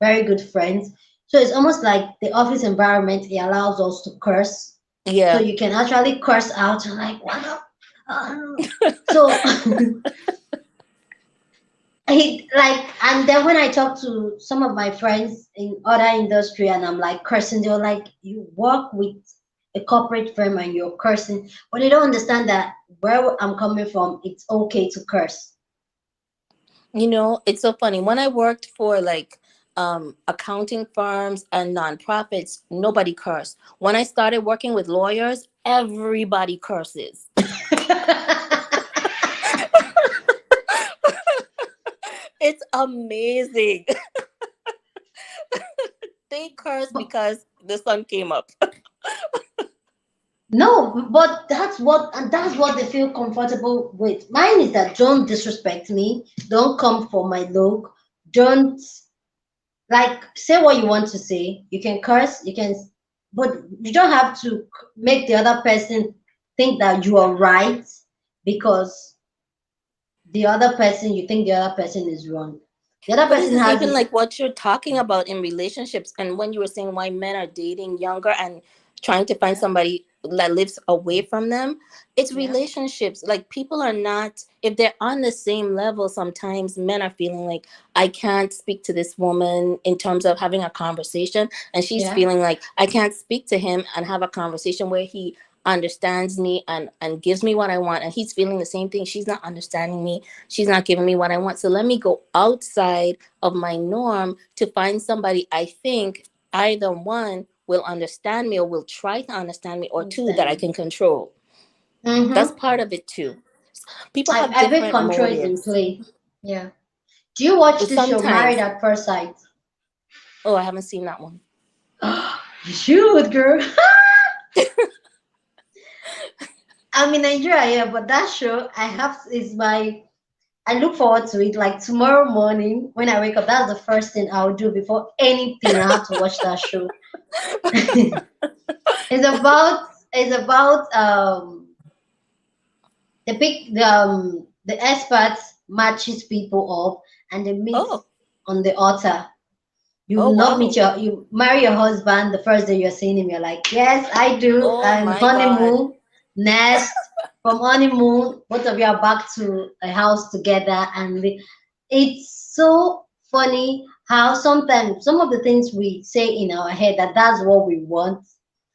very good friends. So it's almost like the office environment, it allows us to curse. So Yeah. you can actually curse out and like, what up? So and then when I talk to some of my friends in other industry and I'm like cursing, they're like, you work with a corporate firm and you're cursing, but they don't understand that where I'm coming from, it's okay to curse. It's so funny. When I worked for like accounting firms and nonprofits, nobody cursed. When I started working with lawyers, everybody curses. It's amazing. They curse because the sun came up. No, but that's what they feel comfortable with. Mine is that don't disrespect me, don't come for my look, don't like say what you want to say. You can curse, but you don't have to make the other person think that you are right because the other person you think the other person is wrong. The other But this person is has even this. like what you're talking about in relationships, and when you were saying why men are dating younger and trying to find Yeah, somebody that lives away from them. It's yeah, relationships. Like people are not, if they're on the same level, sometimes men are feeling like I can't speak to this woman in terms of having a conversation, and she's yeah. feeling like I can't speak to him and have a conversation where he understands me and gives me what I want, and he's feeling the same thing. She's not understanding me, she's not giving me what I want, so let me go outside of my norm to find somebody I think either one will understand me or will try to understand me, or two that I Understand. can control. That's Mm-hmm. part of it too. People have I think different control is in motives. play. Yeah. Do you watch the show Married Sometimes, at First Sight? oh, I haven't seen that one. You should, girl. I'm in Nigeria, yeah, but that show I have is my. I look forward to it. Like tomorrow morning when I wake up, that's the first thing I'll do before anything. I have to watch that show. It's about the experts matches people up and they meet Oh, on the altar. You oh will not meet wow. you marry your husband the first day you're seeing him. You're like, yes, I do. Oh And my God. honeymoon, next from honeymoon, both of you are back to a house together, and it's so funny how sometimes some of the things we say in our head that that's what we want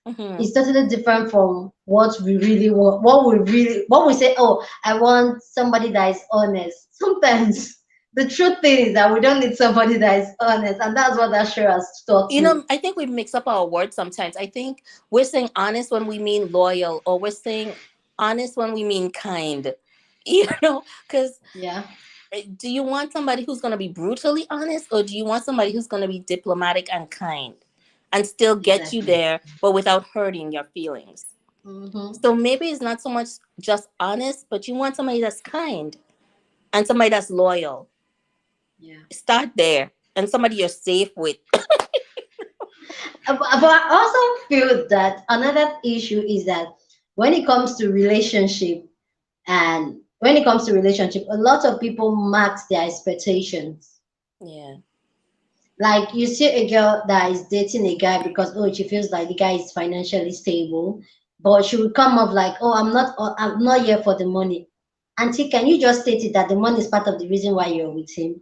Hmm. is totally different from what we really want. What we say, oh, I want somebody that is honest. Sometimes the truth thing is that we don't need somebody that is honest, and that's what that show has taught You me. know, I think we mix up our words sometimes. I think we're saying honest when we mean loyal, or we're saying honest when we mean kind. You know, because Yeah, do you want somebody who's going to be brutally honest, or do you want somebody who's going to be diplomatic and kind and still get you exactly. there but without hurting your feelings? Mm-hmm. So maybe it's not so much just honest, but you want somebody that's kind and somebody that's loyal. Yeah. Start there, and somebody you're safe with. But I also feel that another issue is that when it comes to relationship and when it comes to relationship, a lot of people max their expectations. Yeah. Like you see a girl that is dating a guy because oh she feels like the guy is financially stable, but she will come up like oh I'm not here for the money. Auntie, can you just state it that the money is part of the reason why you're with him?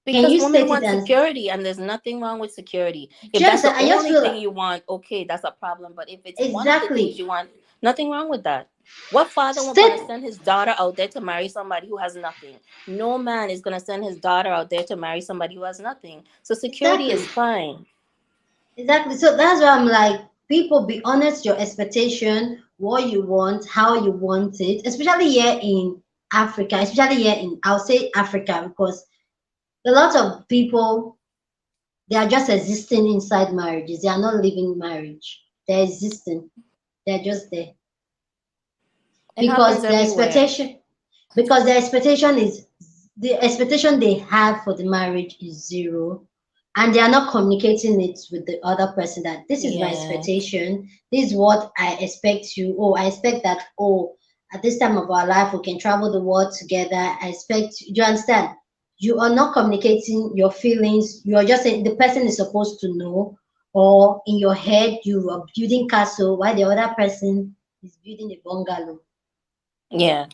Can Because you women state it want and security, and there's nothing wrong with security. If that's just the I just only feel thing like you want, okay, that's a problem. But if it's one of the things exactly you want, nothing wrong with that. What father was going to state send his daughter out there to marry somebody who has nothing? No man is going to send his daughter out there to marry somebody who has nothing. So security exactly is fine. exactly. So that's why I'm like people be honest your expectation, what you want, how you want it, especially here in Africa, especially here in I'll say Africa because a lot of people they are just existing inside marriages. They are not living marriage. They're existing. They're just there It happens because everywhere. their expectation is the expectation they have for the marriage is zero, and they are not communicating it with the other person that this is my Yeah. expectation. This is what I expect you. Oh, I expect that. Oh, at this time of our life, we can travel the world together. I expect. Do you understand? You are not communicating your feelings. You are just saying the person is supposed to know, or in your head you are building castle while the other person is building a bungalow, Yeah.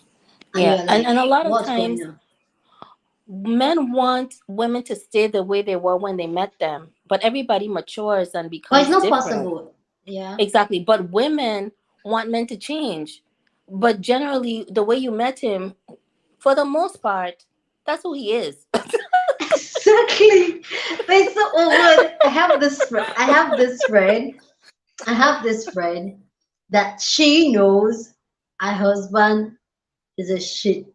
and Yeah. you're And like, and a lot of what's going times on? men want women to stay the way they were when they met them, but everybody matures and But it's becomes not different. possible. Yeah, Exactly. But women want men to change. But generally, the way you met him, for the most part, that's who he is. exactly. But it's so awkward. I have this friend. I have this friend that she knows her husband is a shit.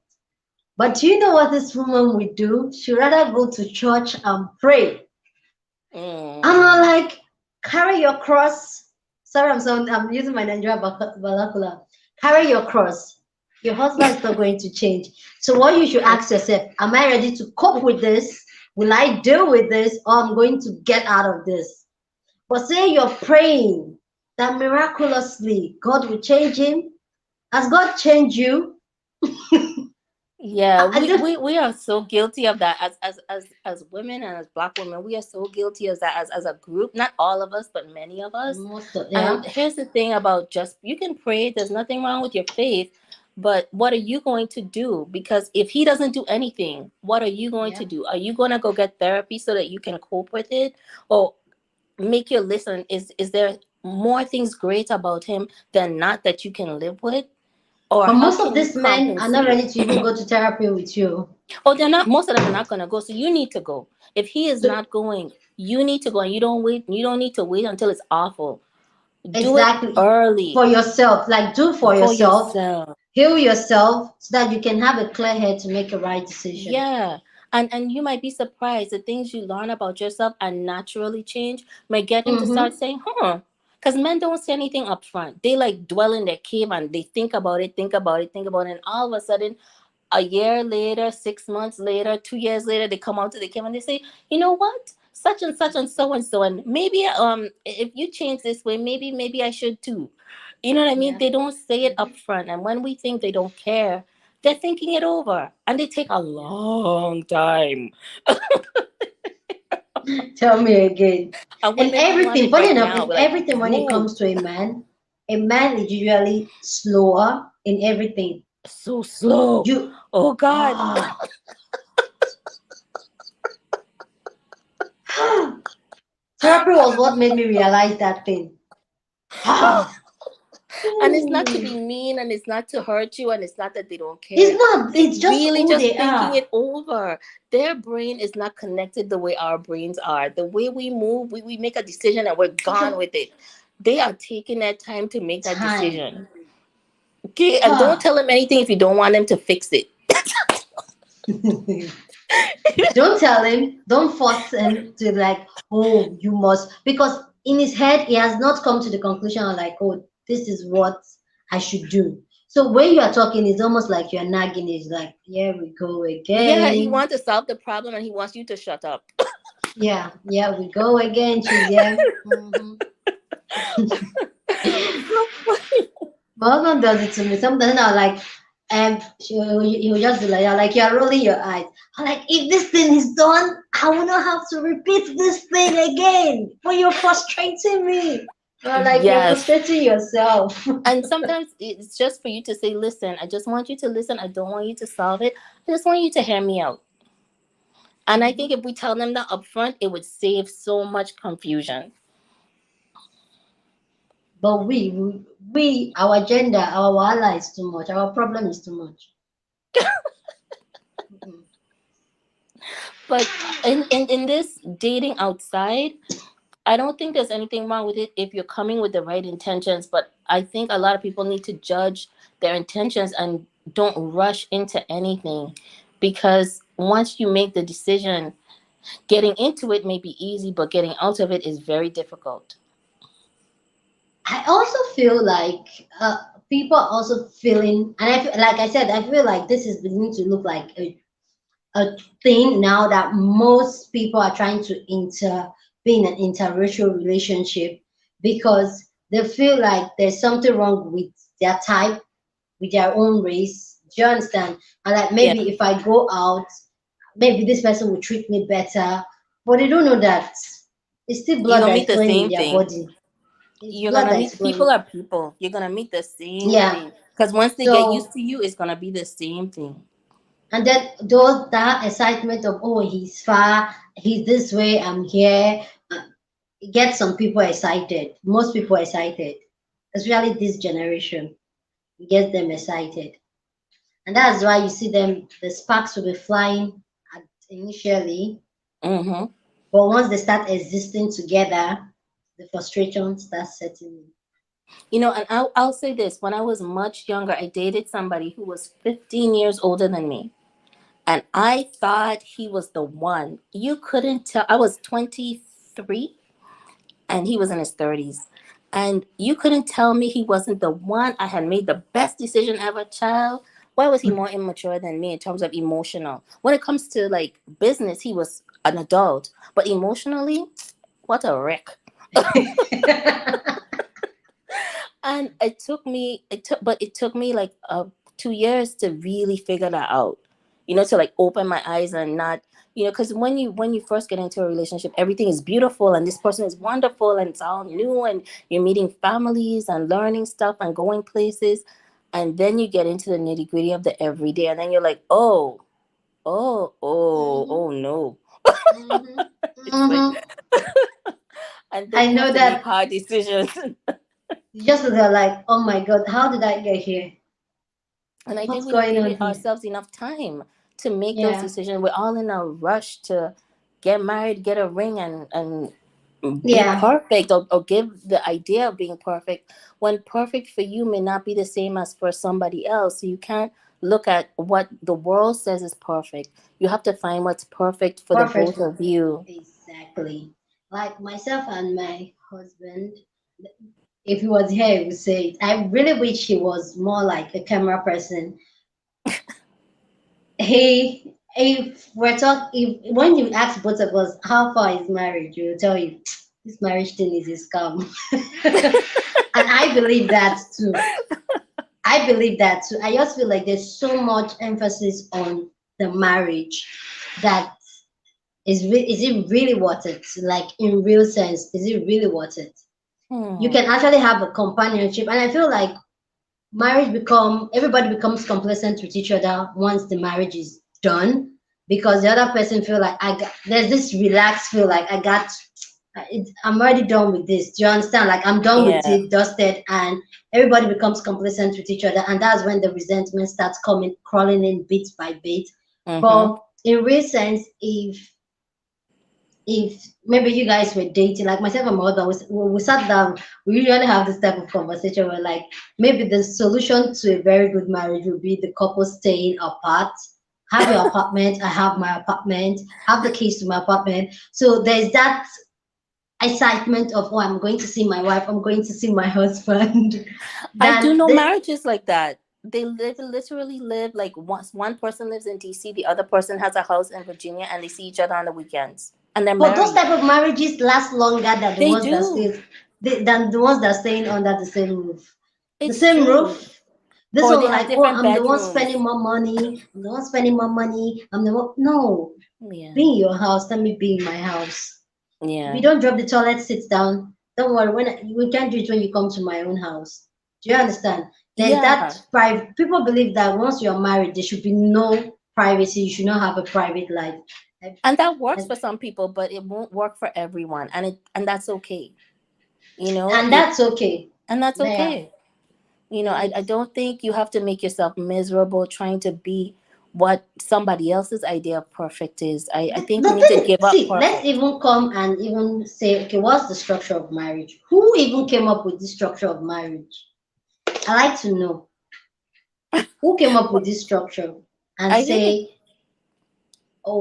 But do you know what this woman would do? She'd rather go to church and pray. I'm not Mm, like, carry your cross. Sorry, I'm using my Nigeria vernacular. Carry your cross. Your husband is not going to change. So what you should ask yourself, am I ready to cope with this? Will I deal with this or I'm going to get out of this? But say you're praying that miraculously God will change him. Has God changed you? Yeah, And then, we are so guilty of that as women and as Black women. We are so guilty of that as a group. Not all of us, but many of us. most of, And yeah. here's the thing about just you can pray. There's nothing wrong with your faith, but what are you going to do? Because if he doesn't do anything, what are you going Yeah. to do? Are you going to go get therapy so that you can cope with it, or make your list? And is there more things great about him than not that you can live with? Or But how most of can you these men are not compensate? ready to even go to therapy with you. Oh, they're not. Most of them are not going to go. So you need to go. If he is So not going, you need to go, and you don't wait. You don't need to wait until it's awful. Do it exactly, for early yourself, like do for for yourself, yourself. heal yourself so that you can have a clear head to make a right decision. Yeah. And you might be surprised the things you learn about yourself and naturally change might get him to start Mm-hmm. saying, huh. Because men don't say anything up front. They like dwell in their cave and they think about it, think about it, think about it. And all of a sudden, a year later, 6 months later, 2 years later, they come out to the camera and they say, you know what? Such and such and so and so. And maybe if you change this way, maybe I should too. You know what I mean? Yeah. They don't say it Hmm. up front. And when we think they don't care, they're thinking it over. And they take a Yeah. long time. Tell me again. And And women, we want everything, it funny right enough, now. in We're like, everything when it move. comes to a man is usually slower in everything. So slow. You Oh God. ah therapy was what made me realize that thing. Ah. And it's not to Ooh. be mean, and it's not to hurt you, and it's not that they don't It's care. not, They it's just really who just they thinking are. it over. Their brain is not connected the way our brains are. The way we move, we make a decision and we're gone with it. They are taking that time to make that Time. decision. Okay, and don't Ah. tell them anything if you don't want them to fix it. Don't tell him, don't force him to like, oh, you must, because in his head he has not come to the conclusion of like, oh, this is what I should do. So when you are talking, it's almost like you're nagging. It's like, here we go Yeah, he again. wants to solve the problem and he wants you to shut up. Yeah, yeah, we go again. She's here. Hmm. My husband does it to me. Sometimes I'm like, he'll just be like you're rolling your eyes. I'm like, if this thing is done, I will not have to repeat this thing again. But you're frustrating me. You're like, you're Yes. frustrating yourself. And sometimes it's just for you to say, listen, I just want you to listen. I don't want you to solve it. I just want you to hear me out. And I think Mhm. if we tell them that upfront, it would save so much confusion. But our agenda, our wahala is too much. Our problem is too much. Mhm. But in this dating outside, I don't think there's anything wrong with it if you're coming with the right intentions. But I think a lot of people need to judge their intentions and don't rush into anything, because once you make the decision, getting into it may be easy, but getting out of it is very difficult. I also feel like people are also feeling, and like I said, I feel like this is beginning to look like a thing now that most people are trying to be in an interracial relationship because they feel like there's something wrong with their type, with their own race. Do you understand? And like Yeah. maybe if I go out, maybe this person will treat me better, but they don't know that it's still You're blood gonna that meet is the flowing in same their thing. body. It's You're blood gonna that is meet flowing. people are people. You're gonna meet the same Yeah. thing. Because once they get So used to you, it's gonna be the same thing. and then those that excitement of, oh, he's far, he's this way, I'm here, it gets some people excited. Most people excited, especially this generation. It gets them excited, and that's why you see them. The sparks will be flying initially, Mm-hmm. but once they start existing together, the frustration starts setting in. You know, and I'll say this: when I was much younger, I dated somebody who was 15 years older than me, and I thought he was the one. You couldn't tell. I was 23, and he was in his 30s. And you couldn't tell me he wasn't the one. I had made the best decision ever, child. Why was he more immature than me in terms of emotional? When it comes to like business, he was an adult, but emotionally, what a wreck. And it took me like 2 years to really figure that out. to like open my eyes and not, because when you first get into a relationship, everything is beautiful and this person is wonderful and it's all new and you're meeting families and learning stuff and going places, and then you get into the nitty gritty of the everyday, and then you're like, oh, oh, oh, Mhm. oh no. Mhm. It's like, Mhm. and I then you have know to make that. hard decisions. You just look at like, oh my God, how did I get here? And I think What's we don't going give on here? ourselves enough time to make those Yeah. decisions. We're all in a rush to get married, get a ring, and be Yeah. perfect, or give the idea of being perfect, when perfect for you may not be the same as for somebody else. So you can't look at what the world says is perfect. You have to find what's perfect for the Perfect both for of you. exactly. Like myself and my husband, if he was here, he would say it. I really wish he was more like a camera person. He, if we're talk, if when you ask both of us how far is marriage, we'll tell you this marriage thing is a scam. And I believe that too. I believe that too. I just feel like there's so much emphasis on the marriage that is it really worth it? Like in real sense, is it really worth it? You Hmm. can actually have a companionship, and I feel like marriage become everybody becomes complacent with each other once the marriage is done, because the other person feel like there's this relaxed feel like I'm already done with this. Do you understand? Like I'm done with Yeah. it, dusted, and everybody becomes complacent with each other, and that's when the resentment starts coming, crawling in bit by bit. Mm-hmm. But in real sense, if maybe you guys were dating, like myself and my husband, we sat down, we usually have this type of conversation where, like, maybe the solution to a very good marriage would be the couple staying apart. Have your apartment, I have my apartment, have the keys to my apartment. So there's that excitement of, oh, I'm going to see my wife, I'm going to see my husband. I do Then know the marriages like that. They literally live like, once one person lives in DC, the other person has a house in Virginia, and they see each other on the weekends, and they're but those married. type of marriages last longer than the They ones that do. stay than the ones that staying under the same roof. The It's same true. roof. This Or one they was have like, oh, different I'm the one bedrooms. spending more money. I'm the one spending more money. I'm the one. No, Yeah. be in your house. Let me be in my house. If you Yeah. don't drop the toilet, sit down. Don't worry. When we can't do it when you come to my own house. Do you understand? There's that Yeah. private. People believe that once you're married, there should be no privacy. You should not have a private life. And And that works and for some people, but it won't work for everyone. And that's okay. and You that's okay. and that's Yeah, okay. it I is. don't think you have to make yourself miserable trying to be what somebody else's idea of perfect is. I think The we need to thing, give up see, let's perfect. even come and even say, okay, what's the structure of marriage? Who even came up with this structure of marriage? I like to know who came up with But this structure and I think say,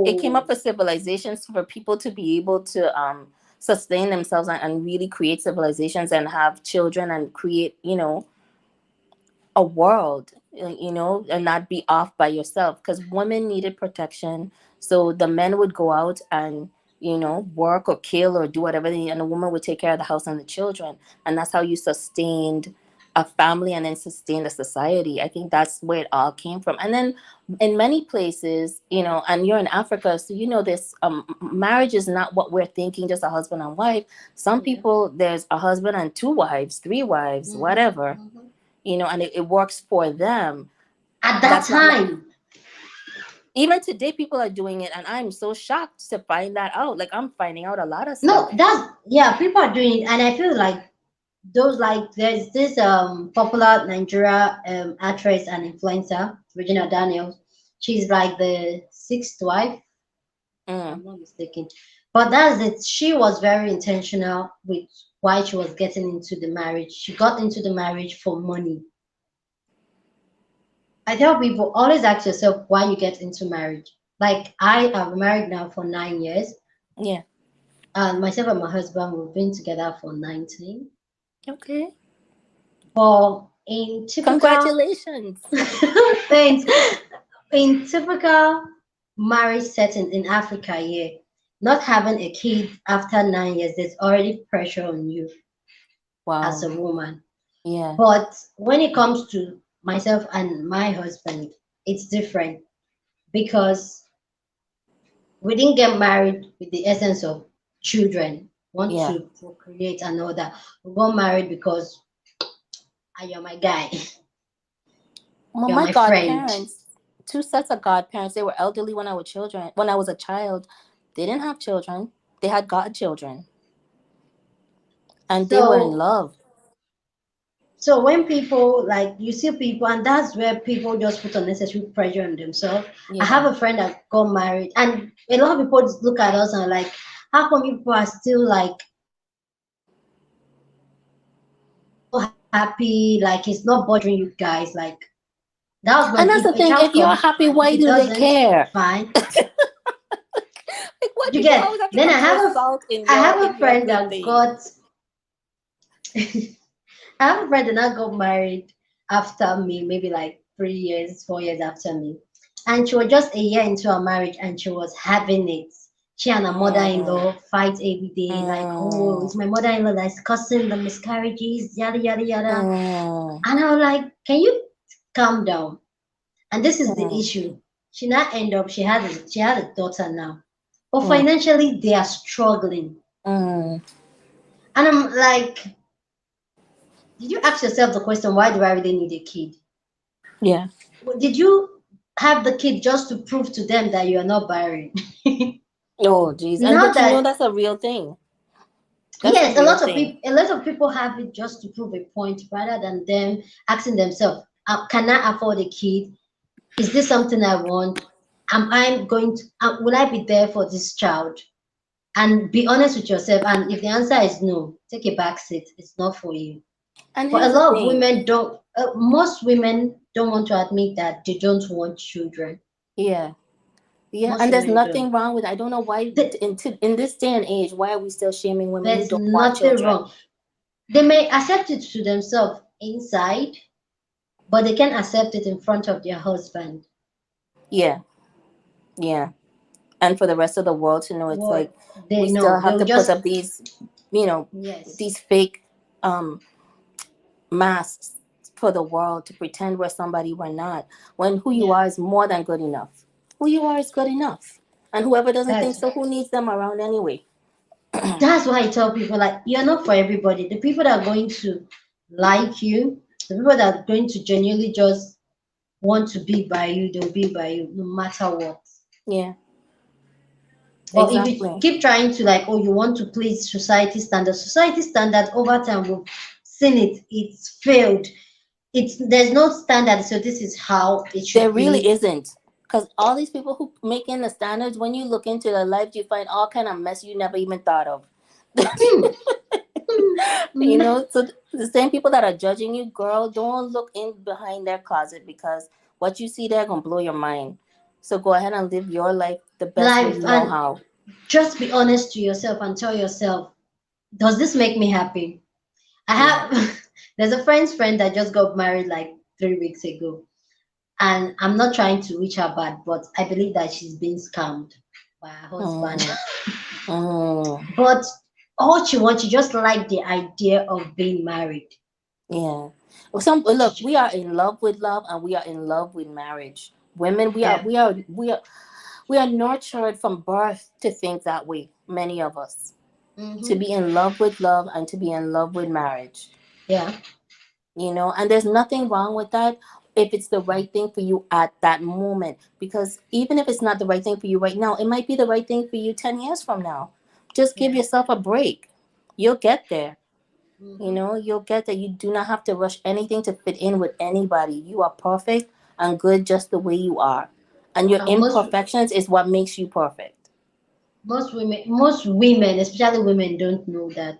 it came up oh, for civilizations, for people to be able to sustain themselves, and really create civilizations and have children and create, a world, and not be off by yourself, because women needed protection. So the men would go out and, work or kill or do whatever they, and the woman would take care of the house and the children, and that's how you sustained a family and then sustained a society. I think that's where it all came from. And then in many places, and you're in Africa, so this, marriage is not what we're thinking, just a husband and wife. Some yeah. people, there's a husband and two wives, three wives, Hmm. whatever, Hmm. and it works for them. At that That's not, time, even today people are doing it, and I'm so shocked to find that out. Like, I'm finding out a lot of no, stuff. that's yeah, people are doing it, and I feel like those like there's this popular Nigeria actress and influencer, Regina Daniels. She's like the sixth wife, if Mm. I'm not mistaken. But that's it. She was very intentional with why she was getting into the marriage. She got into the marriage for money. I tell people always ask yourself why you get into marriage. Like I am married now for 9 years, Yeah. and myself and my husband we've been together for 19. Okay. But in typical Congratulations. thanks, in typical marriage settings in Africa, yeah, not having a kid after 9 years, there's already pressure on you as Wow. a woman. Yeah. But when it comes to myself and my husband, it's different because we didn't get married with the essence of children, want Yeah. to procreate and all that. We got married because you're my guy, Well, you're my my friend. godparents, two sets of godparents, they were elderly when I was a child. They didn't have children. They had godchildren. And they were in So love. so when people like you see people, and that's where people just put unnecessary pressure on themselves. I have Yeah. a friend that got married, and a lot of people just look at us and are like, how come people are still like so happy, like it's not bothering you guys? Like that was And when that's the if a thing. child If you're comes, happy, fine. If why it do they doesn't, care? fine. Like, why You people get. always have to Then come throw salt I have a in your friend good that thing? got I have a friend that now got married after me, maybe like 3 years, 4 years after me. And she was just a year into her marriage and she was having it. She and her Mm, mother-in-law fight every day, like, oh, mm, it's my mother-in-law that's causing the miscarriages, yada yada yada. mm, And I was like, can you calm down? And this is the mm, issue. She now end up, she had a daughter now. But mm, financially they are struggling. mm. And I'm like, did you ask yourself the question, why do I really need a kid? Yeah. Did you have the kid just to prove to them that you are not barren? Oh, geez. And Not but you know that that's a real thing. That's a yes, real thing. a lot of people have it just to prove a point rather than them asking themselves, can I afford a kid? Is this something I want? Am I going to will I be there for this child? And be honest with yourself. And if the answer is no, take a back seat. It's not for you. And But a here's the lot of thing. women don't. Most women don't want to admit that they don't want children. Yeah. Yeah. Most And there's women don't. nothing wrong with it. I don't know why Th- in this day and age, why are we still shaming women who There's don't want nothing children? wrong. They may accept it to themselves inside, but they can accept it in front of their husband. Yeah. Yeah. And for the rest of the world to know, it's like What they we still know, have they'll to put just up these, you know, yes, these fake um masks for the world to pretend we're somebody we're not, when who you yeah. are is more than good enough. Who you are is good enough. And whoever doesn't think That's so, who needs them around anyway? that's why I tell people like you're not for everybody. The people that are going to like you, the people that are going to genuinely just want to be by you, they'll be by you no matter what. Yeah, But if you exactly. keep trying to like, oh, you want to please society standards over time we've seen it, it's failed. It's there's no standard, so this is how it There should really be. isn't. Because all these people who making the standards, when you look into their life, you find all kind of mess you never even thought of. Hmm. Hmm. So the same people that are judging you, girl, don't look in behind their closet, because what you see there gonna blow your mind. So go ahead and live your life the best way Life you know and how. just be honest to yourself and tell yourself, does this make me happy? I Yeah. have there's a friend's friend that just got married like 3 weeks ago. And I'm not trying to reach her bad, but I believe that she's being scammed by her husband. Mm, mm, But all she wants, she just like the idea of being married. yeah. Some look, She, we are in love with love, and we are in love with marriage. Women, yeah. we are nurtured from birth to think that way. Many of us, to Hmm. be in love with love and to be in love with marriage. Yeah. And there's nothing wrong with that if it's the right thing for you at that moment, because even if it's not the right thing for you right now, it might be the right thing for you 10 years from now. Just give Yeah. yourself a break. You'll get there. Hmm. You'll get there. You do not have to rush anything to fit in with anybody. You are perfect and good just the way you are, and your And imperfections is what makes you perfect. most women, especially women, don't know that.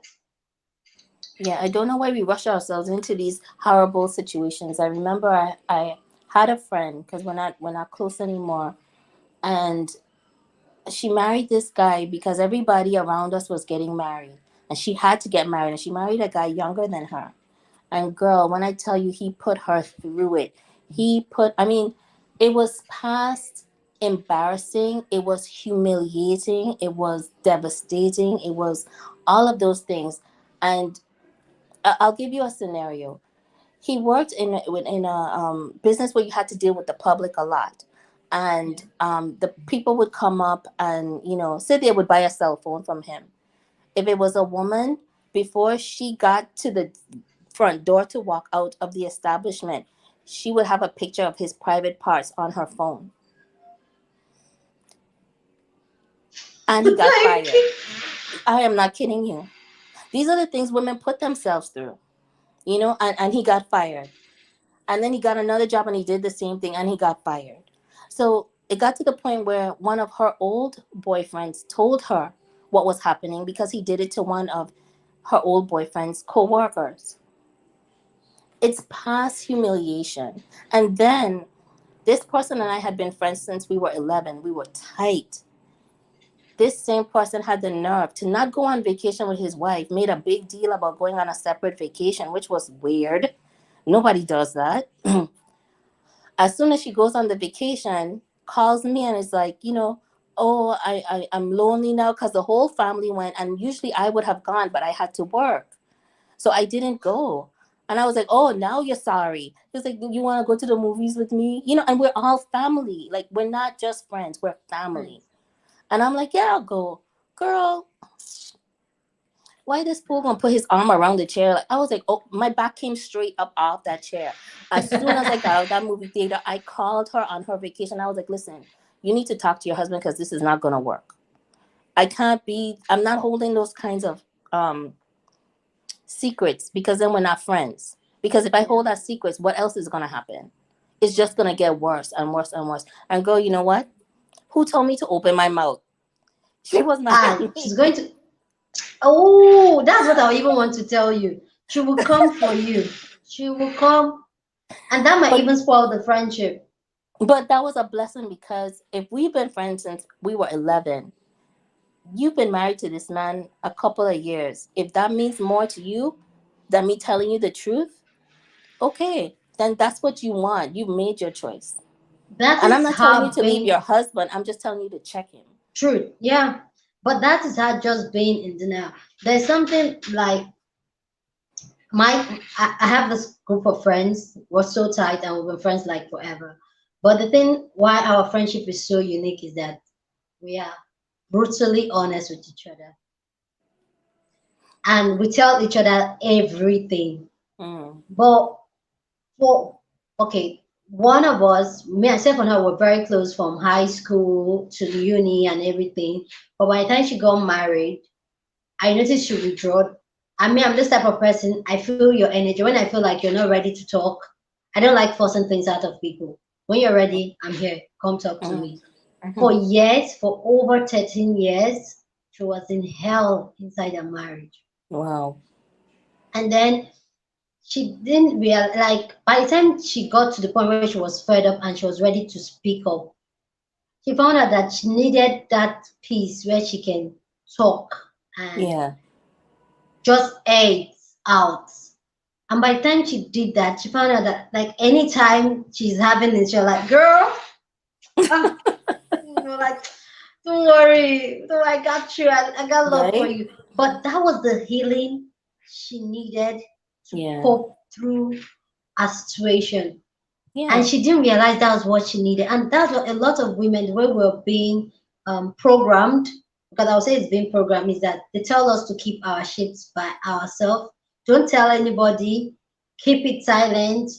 Yeah, I don't know why we rush ourselves into these horrible situations. I remember I had a friend, because we're not close anymore, and she married this guy because everybody around us was getting married, and she had to get married, and she married a guy younger than her. And girl, when I tell you, he put her through it. I mean, it was past embarrassing, it was humiliating, it was devastating, it was all of those things. And I'll give you a scenario. He worked in a business where you had to deal with the public a lot, And the people would come up and, say they would buy a cell phone from him. If it was a woman, before she got to the front door to walk out of the establishment, she would have a picture of his private parts on her phone. And he got fired. I am not kidding you. These are the things women put themselves through, and he got fired. And then he got another job and he did the same thing and he got fired. So it got to the point where one of her old boyfriends told her what was happening because he did it to one of her old boyfriend's co-workers. It's past humiliation. And then this person and I had been friends since we were 11. We were tight. This same person had the nerve to not go on vacation with his wife, made a big deal about going on a separate vacation, which was weird. Nobody does that. As soon as she goes on the vacation, calls me and is like, oh, I'm lonely now because the whole family went. And usually I would have gone, but I had to work. So I didn't go. And I was like, oh, now you're sorry. He's like, you want to go to the movies with me? And we're all family. Like, we're not just friends. We're family. And I'm like, yeah, I'll go. Girl, why this fool gonna put his arm around the chair? I was like, oh, my back came straight up off that chair. As soon as I got out of that movie theater, I called her on her vacation. I was like, listen, you need to talk to your husband because this is not gonna work. I'm not holding those kinds of secrets because then we're not friends. Because if I hold our secrets, what else is gonna happen? It's just gonna get worse and worse and worse. And girl, you know what? Who told me to open my mouth? She was not. She's going to. Oh, that's what I even want to tell you. She will come for you. She will come, and that might even spoil the friendship. But that was a blessing because if we've been friends since we were 11, you've been married to this man a couple of years. If that means more to you than me telling you the truth, okay, then that's what you want. You've made your choice. And I'm not telling you to leave your husband. I'm just telling you to check him. True, yeah. But that is her just being in denial. There's something like I have this group of friends. We're so tight and we've been friends like forever. But the thing why our friendship is so unique is that we are brutally honest with each other. And we tell each other everything. But one of us, me, myself and her were very close from high school to the uni and everything. But by the time she got married, I noticed she withdrew. I mean, I'm this type of person. I feel your energy. When I feel like you're not ready to talk, I don't like forcing things out of people. When you're ready, I'm here. Come talk to me. For years, for over 13 years, she was in hell inside her marriage. Wow. And then she didn't realize, like, by the time she got to the point where she was fed up and she was ready to speak up, she found out that she needed that peace where she can talk and just air it out. And by the time she did that, she found out that, like, anytime she's having it, she's like, girl, like, don't worry, I got you, I got love for you. But that was the healing she needed to cope through a situation. And she didn't realize that was what she needed. And that's what a lot of women, the way we're being programmed, because I would say it's being programmed, is that they tell us to keep our shit by ourselves. Don't tell anybody. Keep it silent.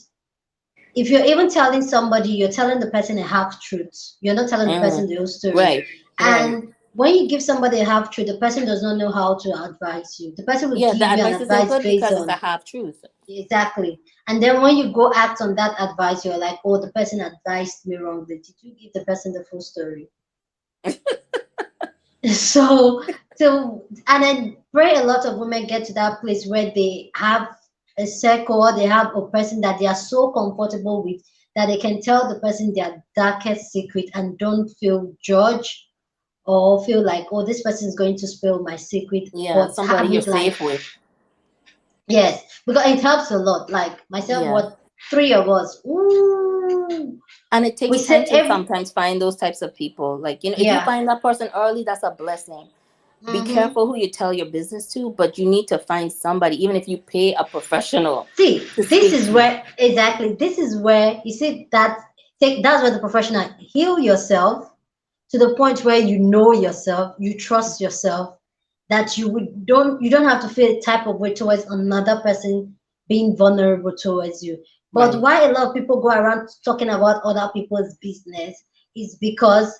If you're even telling somebody, you're telling the person a half truth. You're not telling the person the whole story. Right. And when you give somebody a half truth, the person does not know how to advise you. The person will give you an advice based because on it's a half truth. Exactly. And then when you go act on that advice, you're like, oh, the person advised me wrongly. Did you give the person the full story? So and then pray a lot of women get to that place where they have a circle or they have a person that they are so comfortable with that they can tell the person their darkest secret and don't feel judged or feel like, oh, this person is going to spill my secret. Yeah, somebody you're safe with. Yes, because it helps a lot. Like myself, what 3 of us. Ooh. And it takes time to sometimes find those types of people. Like, if you find that person early, that's a blessing. Be careful who you tell your business to, but you need to find somebody, even if you pay a professional. See, this is where you see that That's where the professional heal yourself to the point where you know yourself, you trust yourself, that you don't have to feel a type of way towards another person being vulnerable towards you. But Right. why a lot of people go around talking about other people's business is because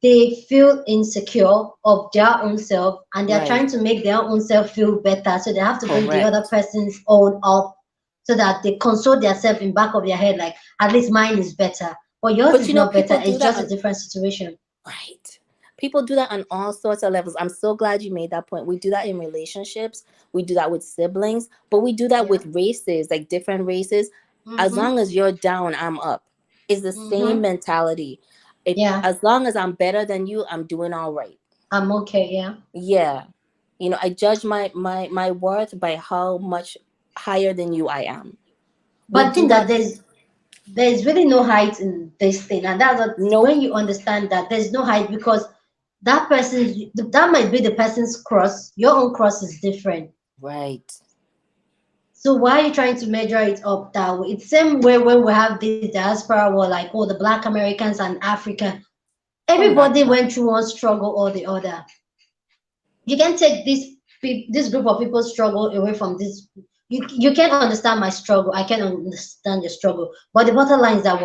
they feel insecure of their own self and they're Right. trying to make their own self feel better. So they have to bring the other Correct. person's own up so that they console themselves in back of their head, like at least mine is better. But yours But is you know, not better. people do It's that just a on different situation. right. People do that on all sorts of levels. I'm so glad you made that point. We do that in relationships. We do that with siblings, but we do that Yeah. with races, like different races. As Mm-hmm. long as you're down, I'm up. It's the same Mm-hmm. mentality. If Yeah. as long as I'm better than you, I'm doing all right. I'm okay. Yeah. Yeah. You know, I judge my worth by how much higher than you I am. We But I do think that that. there's really no height in this thing, and that's what, Nope. when you understand that there's no height, because that might be the person's cross. Your own cross is different. Right. So why are you trying to measure it up that way? It's same way when we have this diaspora war, like, oh, the Black Americans and African. Oh my Everybody God. went through one struggle or the other. You can take this group of people struggle away from this. You can understand my struggle. I can understand your struggle. But the bottom line is that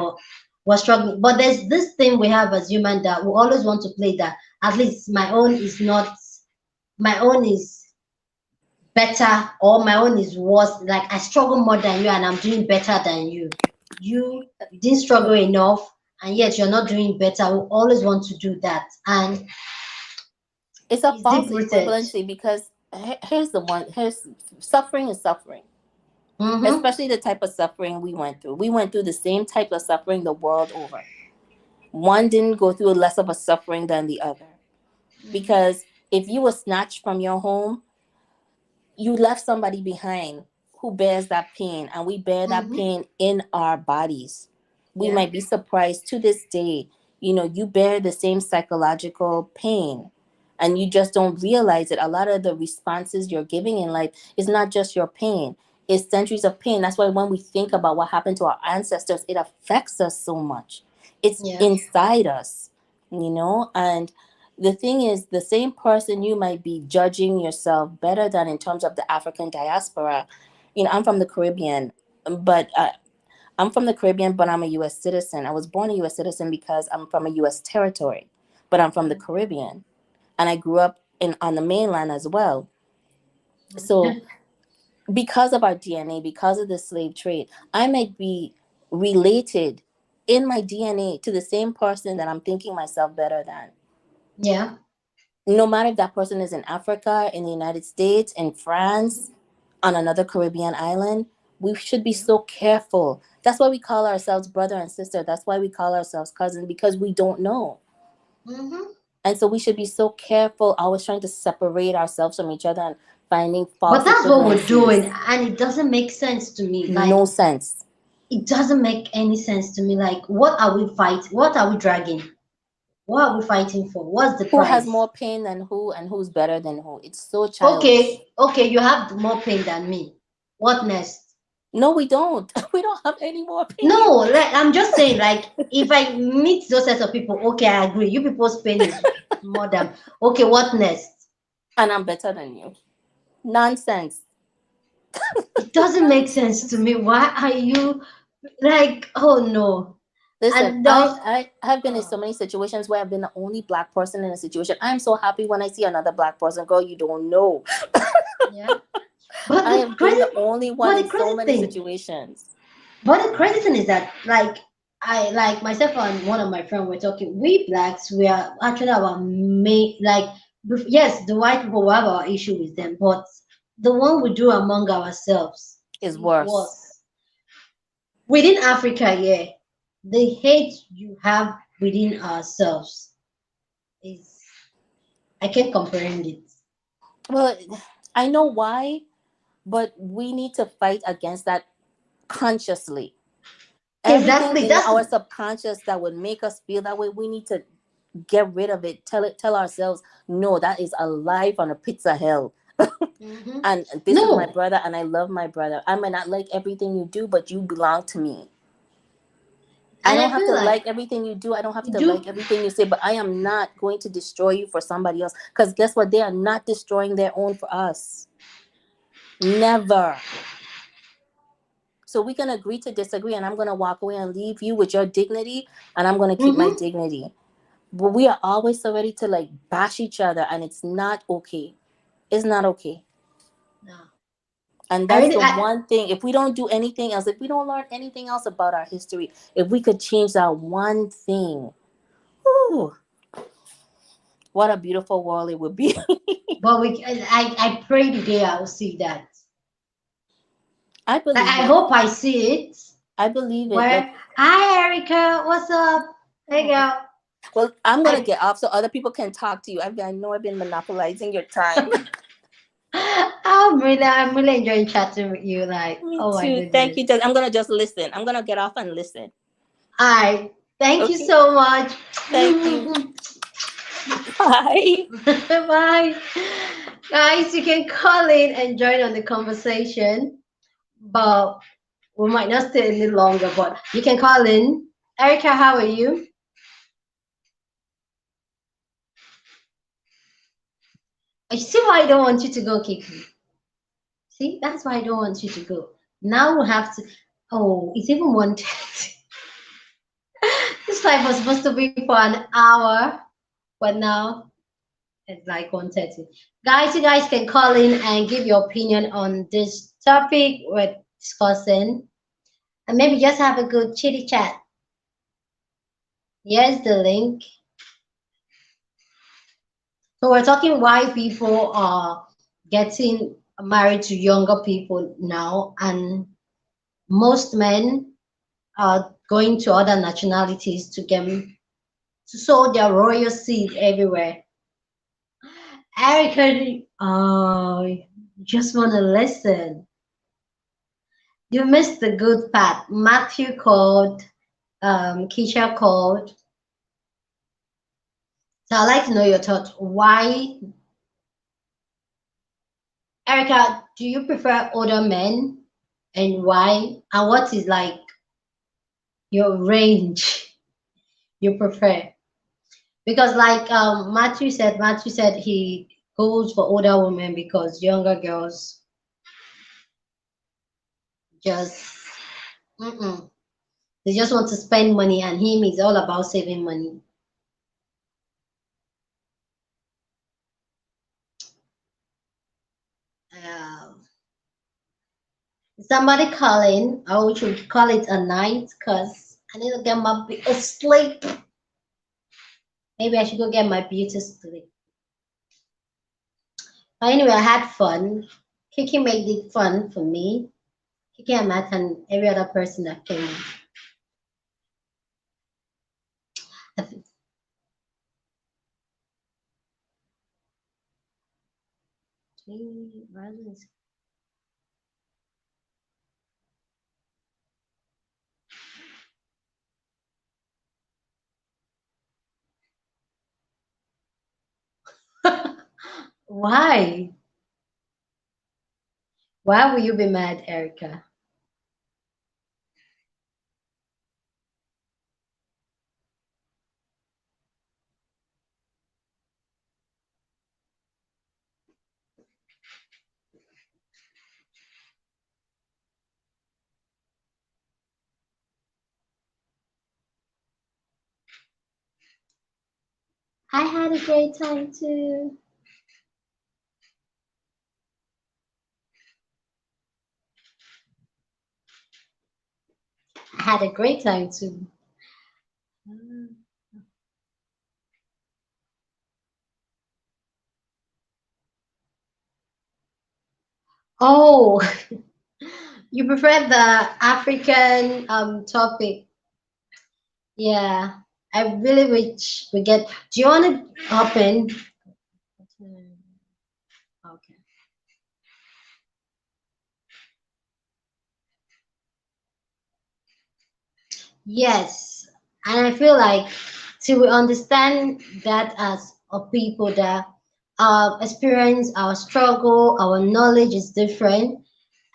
we're struggling. But there's this thing we have as human that we always want to play, that at least my own is better, or my own is worse. Like I struggle more than you and I'm doing better than you. You didn't struggle enough and yet you're not doing better. We always want to do that. And It's a it's deep false rooted. equivalency because here's the one. Here's suffering is suffering, Mm-hmm. especially the type of suffering we went through. We went through the same type of suffering the world over. One didn't go through less of a suffering than the other because if you were snatched from your home, you left somebody behind who bears that pain, and we bear that Mm-hmm. pain in our bodies. We Yeah. might be surprised to this day. You know, you bear the same psychological pain and you just don't realize it. A lot of the responses you're giving in life is not just your pain, it's centuries of pain. That's why when we think about what happened to our ancestors, it affects us so much. It's Yeah. inside us, you know? And the thing is, the same person you might be judging yourself better than in terms of the African diaspora. You know, I'm from the Caribbean, but I'm a U.S. citizen. I was born a U.S. citizen because I'm from a U.S. territory, but I'm from the Caribbean, and I grew up in on the mainland as well. So because of our DNA, because of the slave trade, I might be related in my DNA to the same person that I'm thinking myself better than. Yeah. No matter if that person is in Africa, in the United States, in France, on another Caribbean island, we should be so careful. That's why we call ourselves brother and sister. That's why we call ourselves cousin, because we don't know. Mm-hmm. And so we should be so careful, always trying to separate ourselves from each other and finding But false that's what we're equivalencies. doing, and it doesn't make sense to me. Like, No sense. it doesn't make any sense to me. Like, what are we fighting? What are we dragging? What are we fighting for? What's the Who has price? more pain than who and who's better than who? It's so childish. Okay, you have more pain than me. What next? No, we don't. We don't have any more pain. No, like I'm just saying, like if I meet those sets of people, okay, I agree. You people's pain is more than okay. What next? And I'm better than you. Nonsense. It doesn't make sense to me. Why are you like? Oh no, Listen, and I have been in uh, so many situations where I've been the only black person in a situation. I'm so happy when I see another black person. Girl, you don't know. yeah. But I the have been crazy, the only one but in the so crazy many thing, situations. but the crazy thing is that like I like myself and one of my friends were talking. We blacks, we are actually our main like. Yes, the white people will have our issue with them, but the one we do among ourselves Is is worse. worse. Within Africa, yeah, the hate you have within ourselves is I can't comprehend it. Well, I know why, but we need to fight against that consciously. Everything Exactly. in That's our subconscious that would make us feel that way, we need to get rid of it. Tell ourselves, no, that is a life on a pizza hell. hmm And this is my no. brother, and I love my brother. I might not like everything you do, but you belong to me. I And don't I have feel to like like everything you do. I don't have you to do. like everything you say, but I am not going to destroy you for somebody else. Because guess what? They are not destroying their own for us. Never. So we can agree to disagree, and I'm going to walk away and leave you with your dignity, and I'm going to keep my Mm-hmm. dignity. But we are always so ready to like bash each other, and it's not okay. It's not okay. No. And I that's really, the one thing. If we don't do anything else, if we don't learn anything else about our history, if we could change that one thing, whew, what a beautiful world it would be. but I pray the day I will see that. I Like, believe I it. hope I see it. I believe it. Like, Where, hi Erica, what's up? Hey girl. well, I'm gonna I get off so other people can talk to you. I know I've been monopolizing your time. I'm really enjoying chatting with you. Like, Me oh my too. Thank goodness. you. I'm gonna just listen. I'm gonna get off and listen. All right. Thank you Okay. so much. Thank you. Bye. Bye. Guys, you can call in and join on the conversation, but we might not stay a little longer, but you can call in. Erica, how are you? I see why I don't want you to go, Kiki. See, that's why I don't want you to go. Now we have to. Oh, it's even 1:30. This live was supposed to be for an hour, but now it's like 1:30. Guys, you guys can call in and give your opinion on this topic we're discussing, and maybe just have a good chitty chat. Here's the link. So we're talking why people are getting married to younger people now, and most men are going to other nationalities to get to sow their royal seed everywhere. Erica, just want to listen. You missed the good part. Matthew called, Keisha called. So I'd like to know your thoughts. Why, Erica, do you prefer older men and why? And what is like your range you prefer? Because like Matthew said he goes for older women because younger girls just mm-mm. They just want to spend money, and him is all about saving money. Uh, somebody calling. I we should call it a night because I need to get my sleep. Maybe I should go get my beauty sleep. But anyway, I had fun. Kiki made it fun for me. Kiki and Matt and every other person that came. Why? Why will you be mad, Erica? I had a great time too. I had a great time too. Oh, you prefer the African topic. Yeah, I really wish we get. Do you want to open? Okay. Yes, and I feel like till we understand that as a people that our experience, our struggle, our knowledge is different.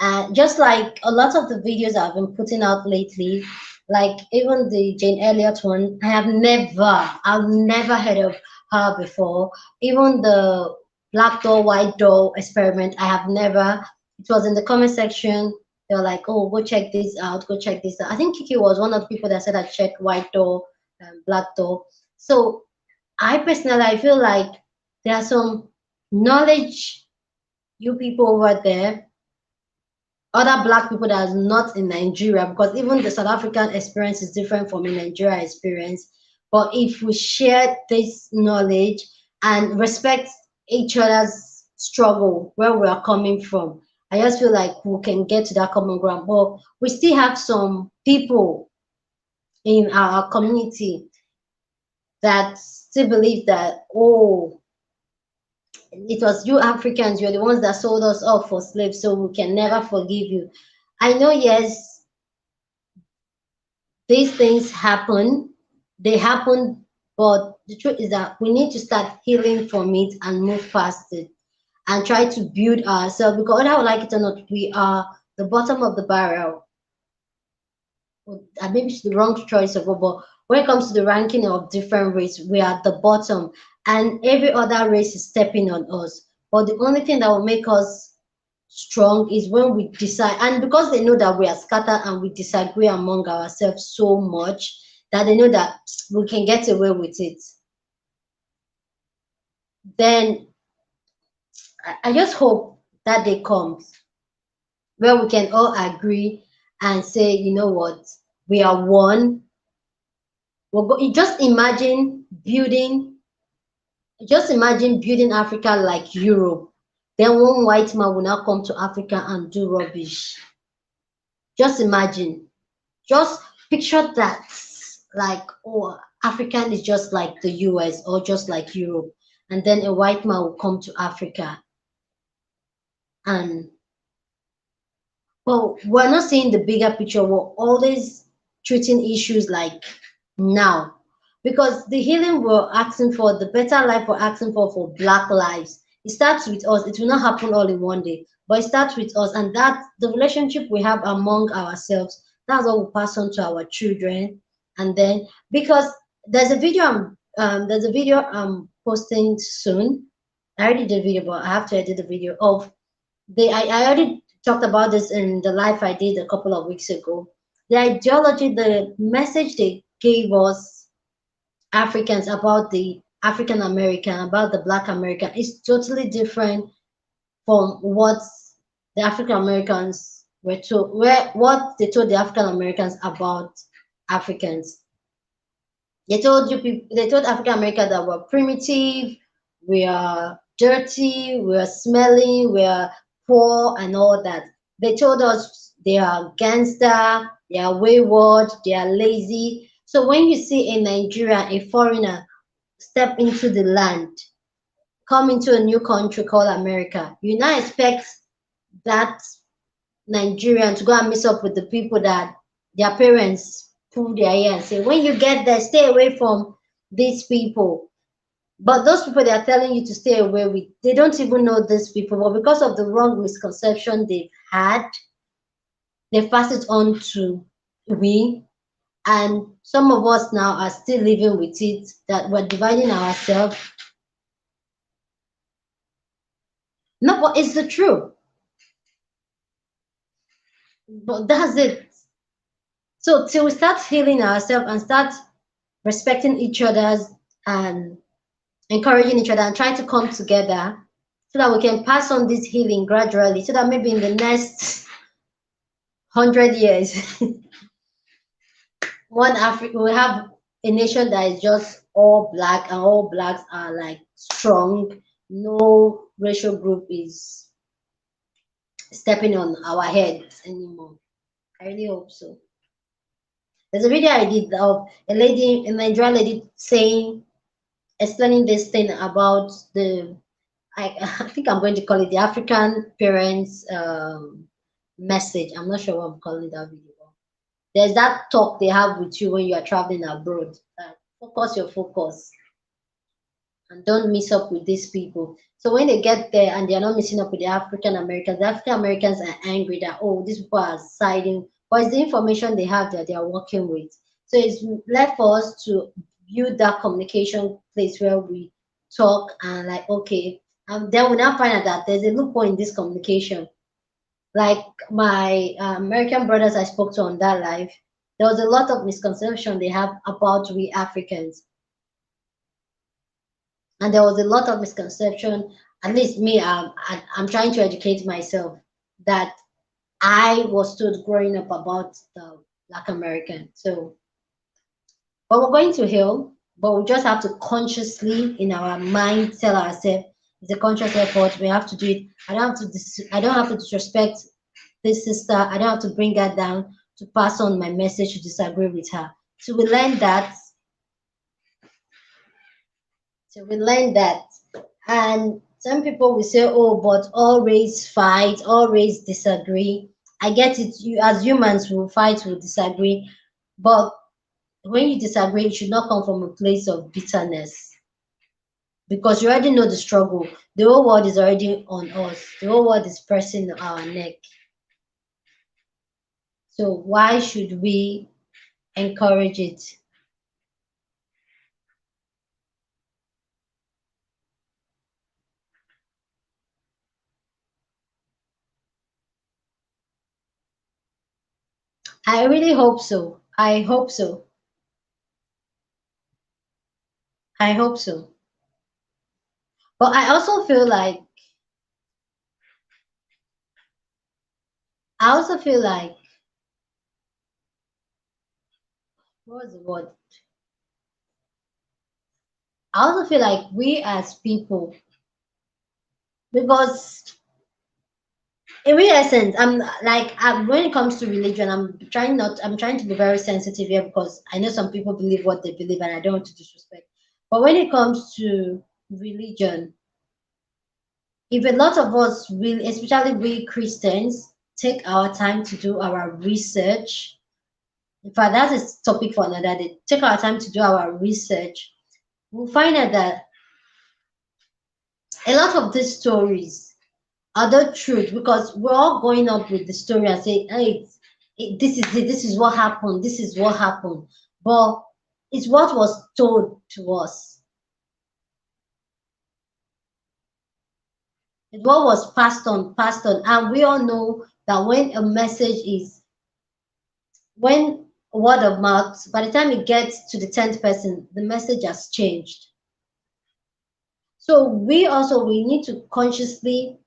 And just like a lot of the videos I've been putting out lately, Like even the Jane Elliott one, I've never heard of her before. Even the black doll, white doll experiment, I have never. It was in the comment section. They were like, "Oh, go check this out. Go check this out." I think Kiki was one of the people that said I checked white doll and black doll. So I personally, I feel like there are some knowledge you people over there, other black people that are not in Nigeria, because even the South African experience is different from the Nigeria experience. But if we share this knowledge and respect each other's struggle, where we are coming from, I just feel like we can get to that common ground. But we still have some people in our community that still believe that, oh, it was you Africans, you're the ones that sold us off for slaves, so we can never forgive you. I know, yes, these things happen, they happen, but the truth is that we need to start healing from it and move past it and try to build ourselves, because whether I like it or not, we are the bottom of the barrel. Maybe it's the wrong choice of word, but when it comes to the ranking of different races, we are at the bottom, and every other race is stepping on us. But the only thing that will make us strong is when we decide, and because they know that we are scattered and we disagree among ourselves so much that they know that we can get away with it. Then I just hope that day comes where we can all agree and say, you know what, we are one. You just imagine building Africa like Europe. Then one white man will now come to Africa and do rubbish. Just imagine. Just picture that. Like, oh, African is just like the US or just like Europe. And then a white man will come to Africa. And, well, we're not seeing the bigger picture. We're always treating issues like now. Because the healing we're asking for, the better life we're asking for Black lives, it starts with us. It will not happen all in one day, but it starts with us. And that the relationship we have among ourselves, that's what we pass on to our children. And then, because there's a video I'm posting soon. I already did a video, but I have to edit the video of I already talked about this in the live I did a couple of weeks ago. The ideology, the message they gave us Africans about the African American, about the Black American, is totally different from what the African Americans were told, what they told the African Americans about Africans. They told African Americans that we're primitive, we are dirty, we are smelly, we are poor, and all that. They told us they are gangster, they are wayward, they are lazy. So when you see a Nigerian, a foreigner, step into the land, come into a new country called America, you now expect that Nigerian to go and mix up with the people that their parents pull their ear and say, when you get there, stay away from these people. But those people they are telling you to stay away with, they don't even know these people. But because of the wrong misconception they've had, they pass it on to we. And some of us now are still living with it, that we're dividing ourselves. No, but it's the truth. But that's it. So till we start healing ourselves and start respecting each other's and encouraging each other and trying to come together so that we can pass on this healing gradually, so that maybe in the next 100 years, we have a nation that is just all Black and all Blacks are like strong. No racial group is stepping on our heads anymore. I really hope so. There's a video I did of a Nigerian lady explaining this thing about I think I'm going to call it the African parents message. I'm not sure what I'm calling that video. There's that talk they have with you when you are traveling abroad. Focus your focus and don't mix up with these people. So when they get there and they're not mixing up with the African Americans are angry that, oh, these people are siding but it's the information they have that they are working with. So it's left for us to build that communication place where we talk and like, okay, and then we now find out that there's a loophole in this communication. Like my American brothers I spoke to on that live, there was a lot of misconception they have about we Africans. And there was a lot of misconception, at least me, I'm trying to educate myself that I was told growing up about the Black American. So, but we're going to heal, but we just have to consciously in our mind tell ourselves it's a conscious effort. We have to do it. I don't have to disrespect this sister. I don't have to bring her down to pass on my message to disagree with her. So we learn that. So we learn that. And some people will say, oh, but all race fight, all race disagree. I get it. You as humans will fight, will disagree. But when you disagree, it should not come from a place of bitterness. Because you already know the struggle. The whole world is already on us. The whole world is pressing our neck. So why should we encourage it? I really hope so. I hope so. I hope so. But I also feel like I also feel like what was the word? I also feel like we as people, because in real essence, when it comes to religion, I'm trying to be very sensitive here because I know some people believe what they believe and I don't want to disrespect. But when it comes to religion, if a lot of us will, especially we Christians, take our time to do our research, in fact, that's a topic for another day. Take our time to do our research, we'll find out that a lot of these stories are the truth because we're all going up with the story and say, hey, this is it, this is what happened, this is what happened. But it's what was told to us. It's what was passed on. And we all know that when a message is, when word of mouth, by the time it gets to the 10th person, the message has changed. So we need to consciously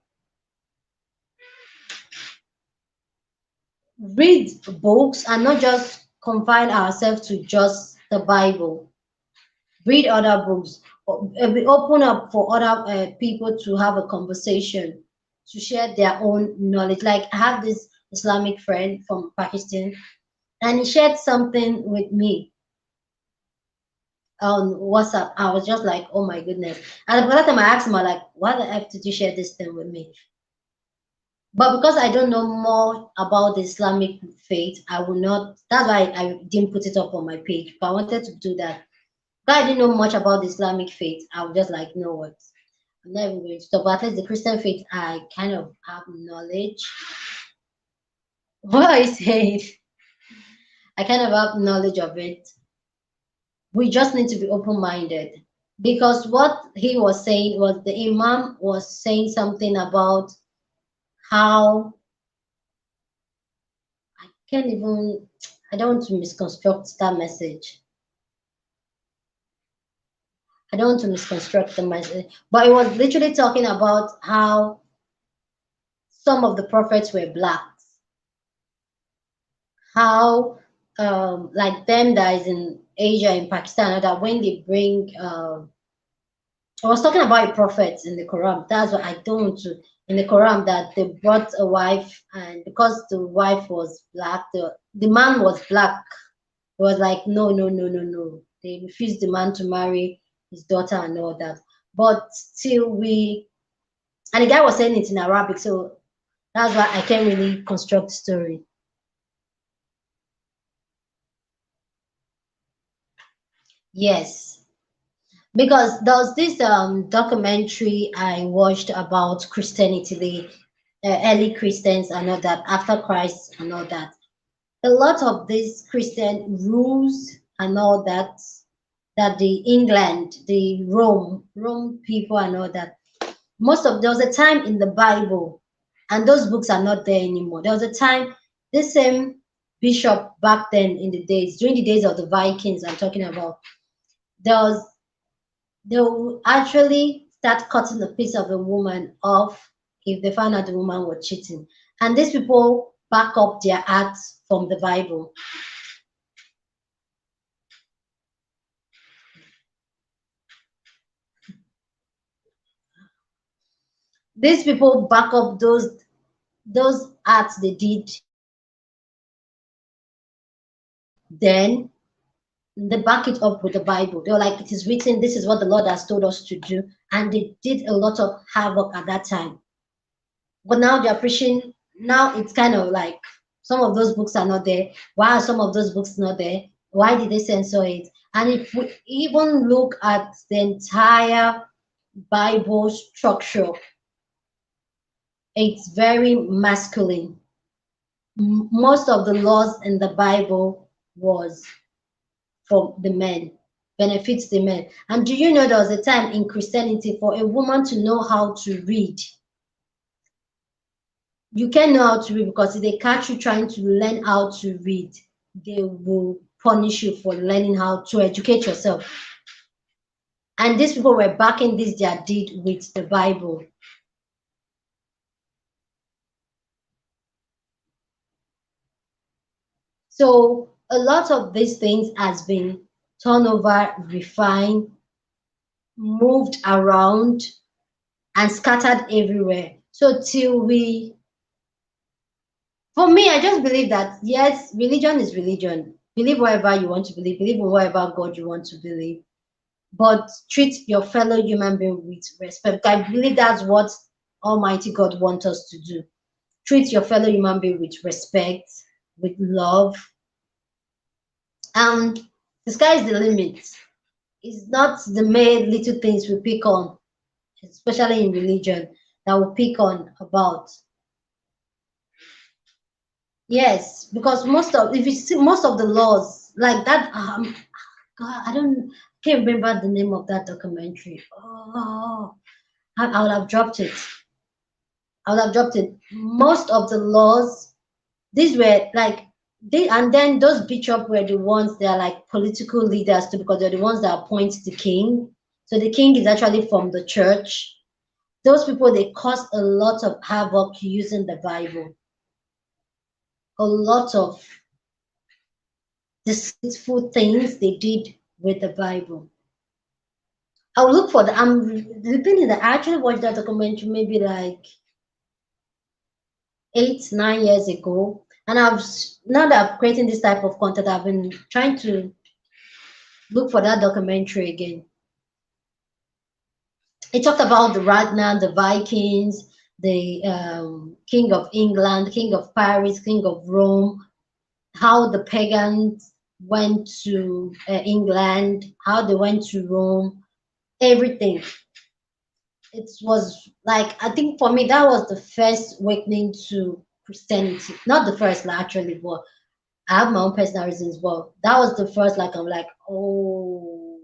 read books and not just confine ourselves to just the Bible. Read other books. We open up for other people to have a conversation, to share their own knowledge. Like I have this Islamic friend from Pakistan, and he shared something with me on WhatsApp. I was just like, oh my goodness. And by that time I asked him, like, why the F did you share this thing with me? But because I don't know more about the Islamic faith, I will not. That's why I didn't put it up on my page. But I wanted to do that. But I didn't know much about the Islamic faith. I was just like, you know what? I'm not even going to talk. But at least the Christian faith, I kind of have knowledge. What I said, I kind of have knowledge of it. We just need to be open-minded. Because what he was saying was the Imam was saying something about how I can't even, I don't want to misconstruct that message. I don't want to misconstruct the message, but it was literally talking about how some of the prophets were blacks, how like them that is in Asia, in Pakistan, that when they bring, I was talking about prophets in the Quran. That's what I don't want to. In the Quran, that they brought a wife, and because the wife was black, the man was black. It was like, no, no, no, no, no. They refused the man to marry his daughter and all that. But still, and the guy was saying it in Arabic, so that's why I can't really construct the story. Yes, because there was this documentary I watched about Christianity, the early Christians and all that, after Christ and all that. a lot of these Christian rules and all that, that the England, the Rome people and all that. There was a time in the Bible, and those books are not there anymore. There was a time, this same bishop back then in the days, during the days of the Vikings, I'm talking about, they will actually start cutting a piece of a woman off if they found out the woman was cheating. And these people back up their acts from the Bible. These people back up those acts they did then, they back it up with the Bible. They're like, it is written, this is what the Lord has told us to do. And they did a lot of havoc at that time. But now they're preaching, now it's kind of like some of those books are not there. Why are some of those books not there? Why did they censor it? And if we even look at the entire Bible structure, it's very masculine. Most of the laws in the Bible was for the men, benefits the men. And do you know there was a time in Christianity for a woman to know how to read? You can know how to read, because if they catch you trying to learn how to read, they will punish you for learning how to educate yourself. And these people were backing this their deed with the Bible. So a lot of these things has been turned over, refined, moved around, and scattered everywhere. So for me, I just believe that, yes, religion is religion. Believe whatever you want to believe in whatever God you want to believe. But treat your fellow human being with respect. I believe that's what Almighty God wants us to do. Treat your fellow human being with respect, with love. And the sky is the limit. It's not the mere little things we pick on, especially in religion, that we pick on about. Yes, because if you see most of the laws like that, God, can't remember the name of that documentary. Oh, I would have dropped it. I would have dropped it. Most of the laws, these were like and then those bishops were the ones that are like political leaders too, because they're the ones that appoint the king. So the king is actually from the church. Those people, they caused a lot of havoc using the Bible. A lot of deceitful things they did with the Bible. I'll look for the the thing is that I actually watched that documentary maybe like 8-9 years ago. And now that I'm creating this type of content, I've been trying to look for that documentary again. It talked about the Ragnar, the Vikings, the King of England, King of Paris, King of Rome, how the pagans went to England, how they went to Rome, everything. It was like, I think for me, that was the first awakening to Christianity. Not the first, actually, but I have my own personal reasons. But that was the first, like, I'm like, oh,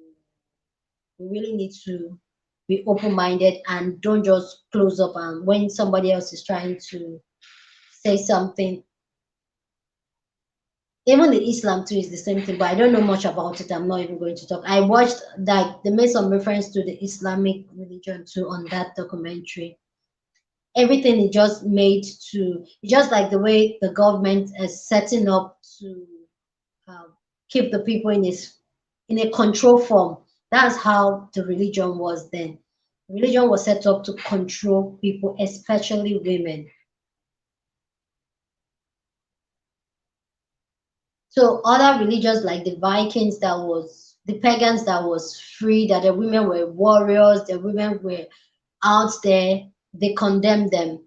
we really need to be open-minded and don't just close up. And when somebody else is trying to say something, even the Islam too is the same thing, but I don't know much about it. I'm not even going to talk. I watched, like, they made some reference to the Islamic religion too on that documentary. Everything is just made to, just like the way the government is setting up to keep the people in a control form. That's how the religion was then. Religion was set up to control people, especially women. So other religions like the Vikings, the pagans, that was free, that the women were warriors, the women were out there, they condemned them.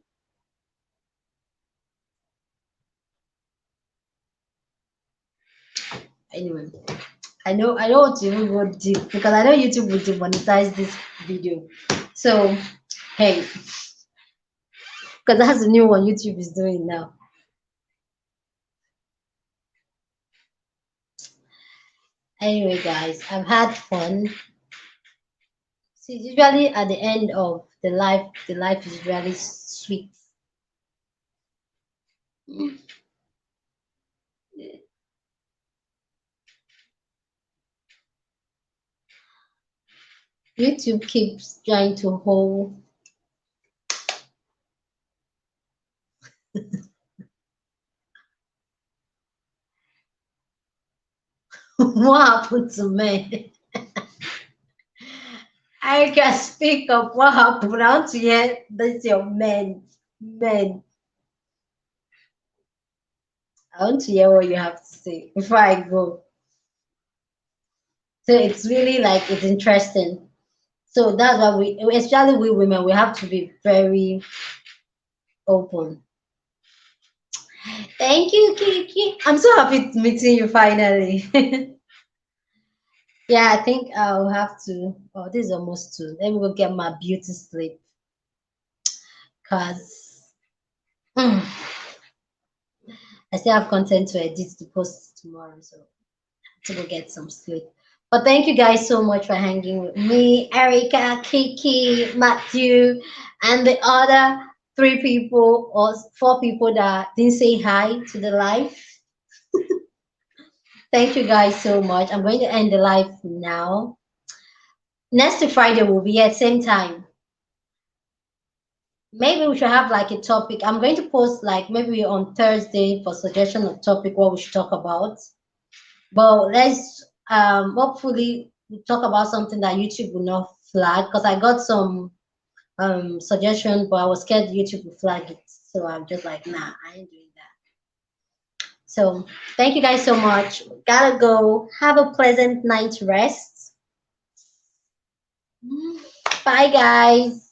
Anyway, I don't want to even go deep because I know YouTube will demonetize this video. So, hey, because that's the new one YouTube is doing now. Anyway, guys, I've had fun. See, usually at the end of the life is really sweet. YouTube keeps trying to hold. What happened to me? I can speak up what happened. I want to hear this your men. Men. I want to hear what you have to say before I go. So it's really like it's interesting. So that's why we, especially we women, we have to be very open. Thank you, Kiki. I'm so happy meeting you finally. Yeah, I think I'll have to. Oh, this is almost 2. Let me go get my beauty sleep. Cause I still have content to edit to post tomorrow, so to go get some sleep. But thank you guys so much for hanging with me, Erica, Kiki, Matthew, and the other 3 people or 4 people that didn't say hi to the live. Thank you guys so much. I'm going to end the live now. Next Friday we'll be at same time. Maybe we should have like a topic. I'm going to post like maybe on Thursday for suggestion of topic what we should talk about. But let's hopefully we talk about something that YouTube will not flag because I got some suggestion, but I was scared YouTube would flag it. So I'm just like, nah, I ain't doing that. So thank you guys so much. Gotta go. Have a pleasant night rest. Bye guys.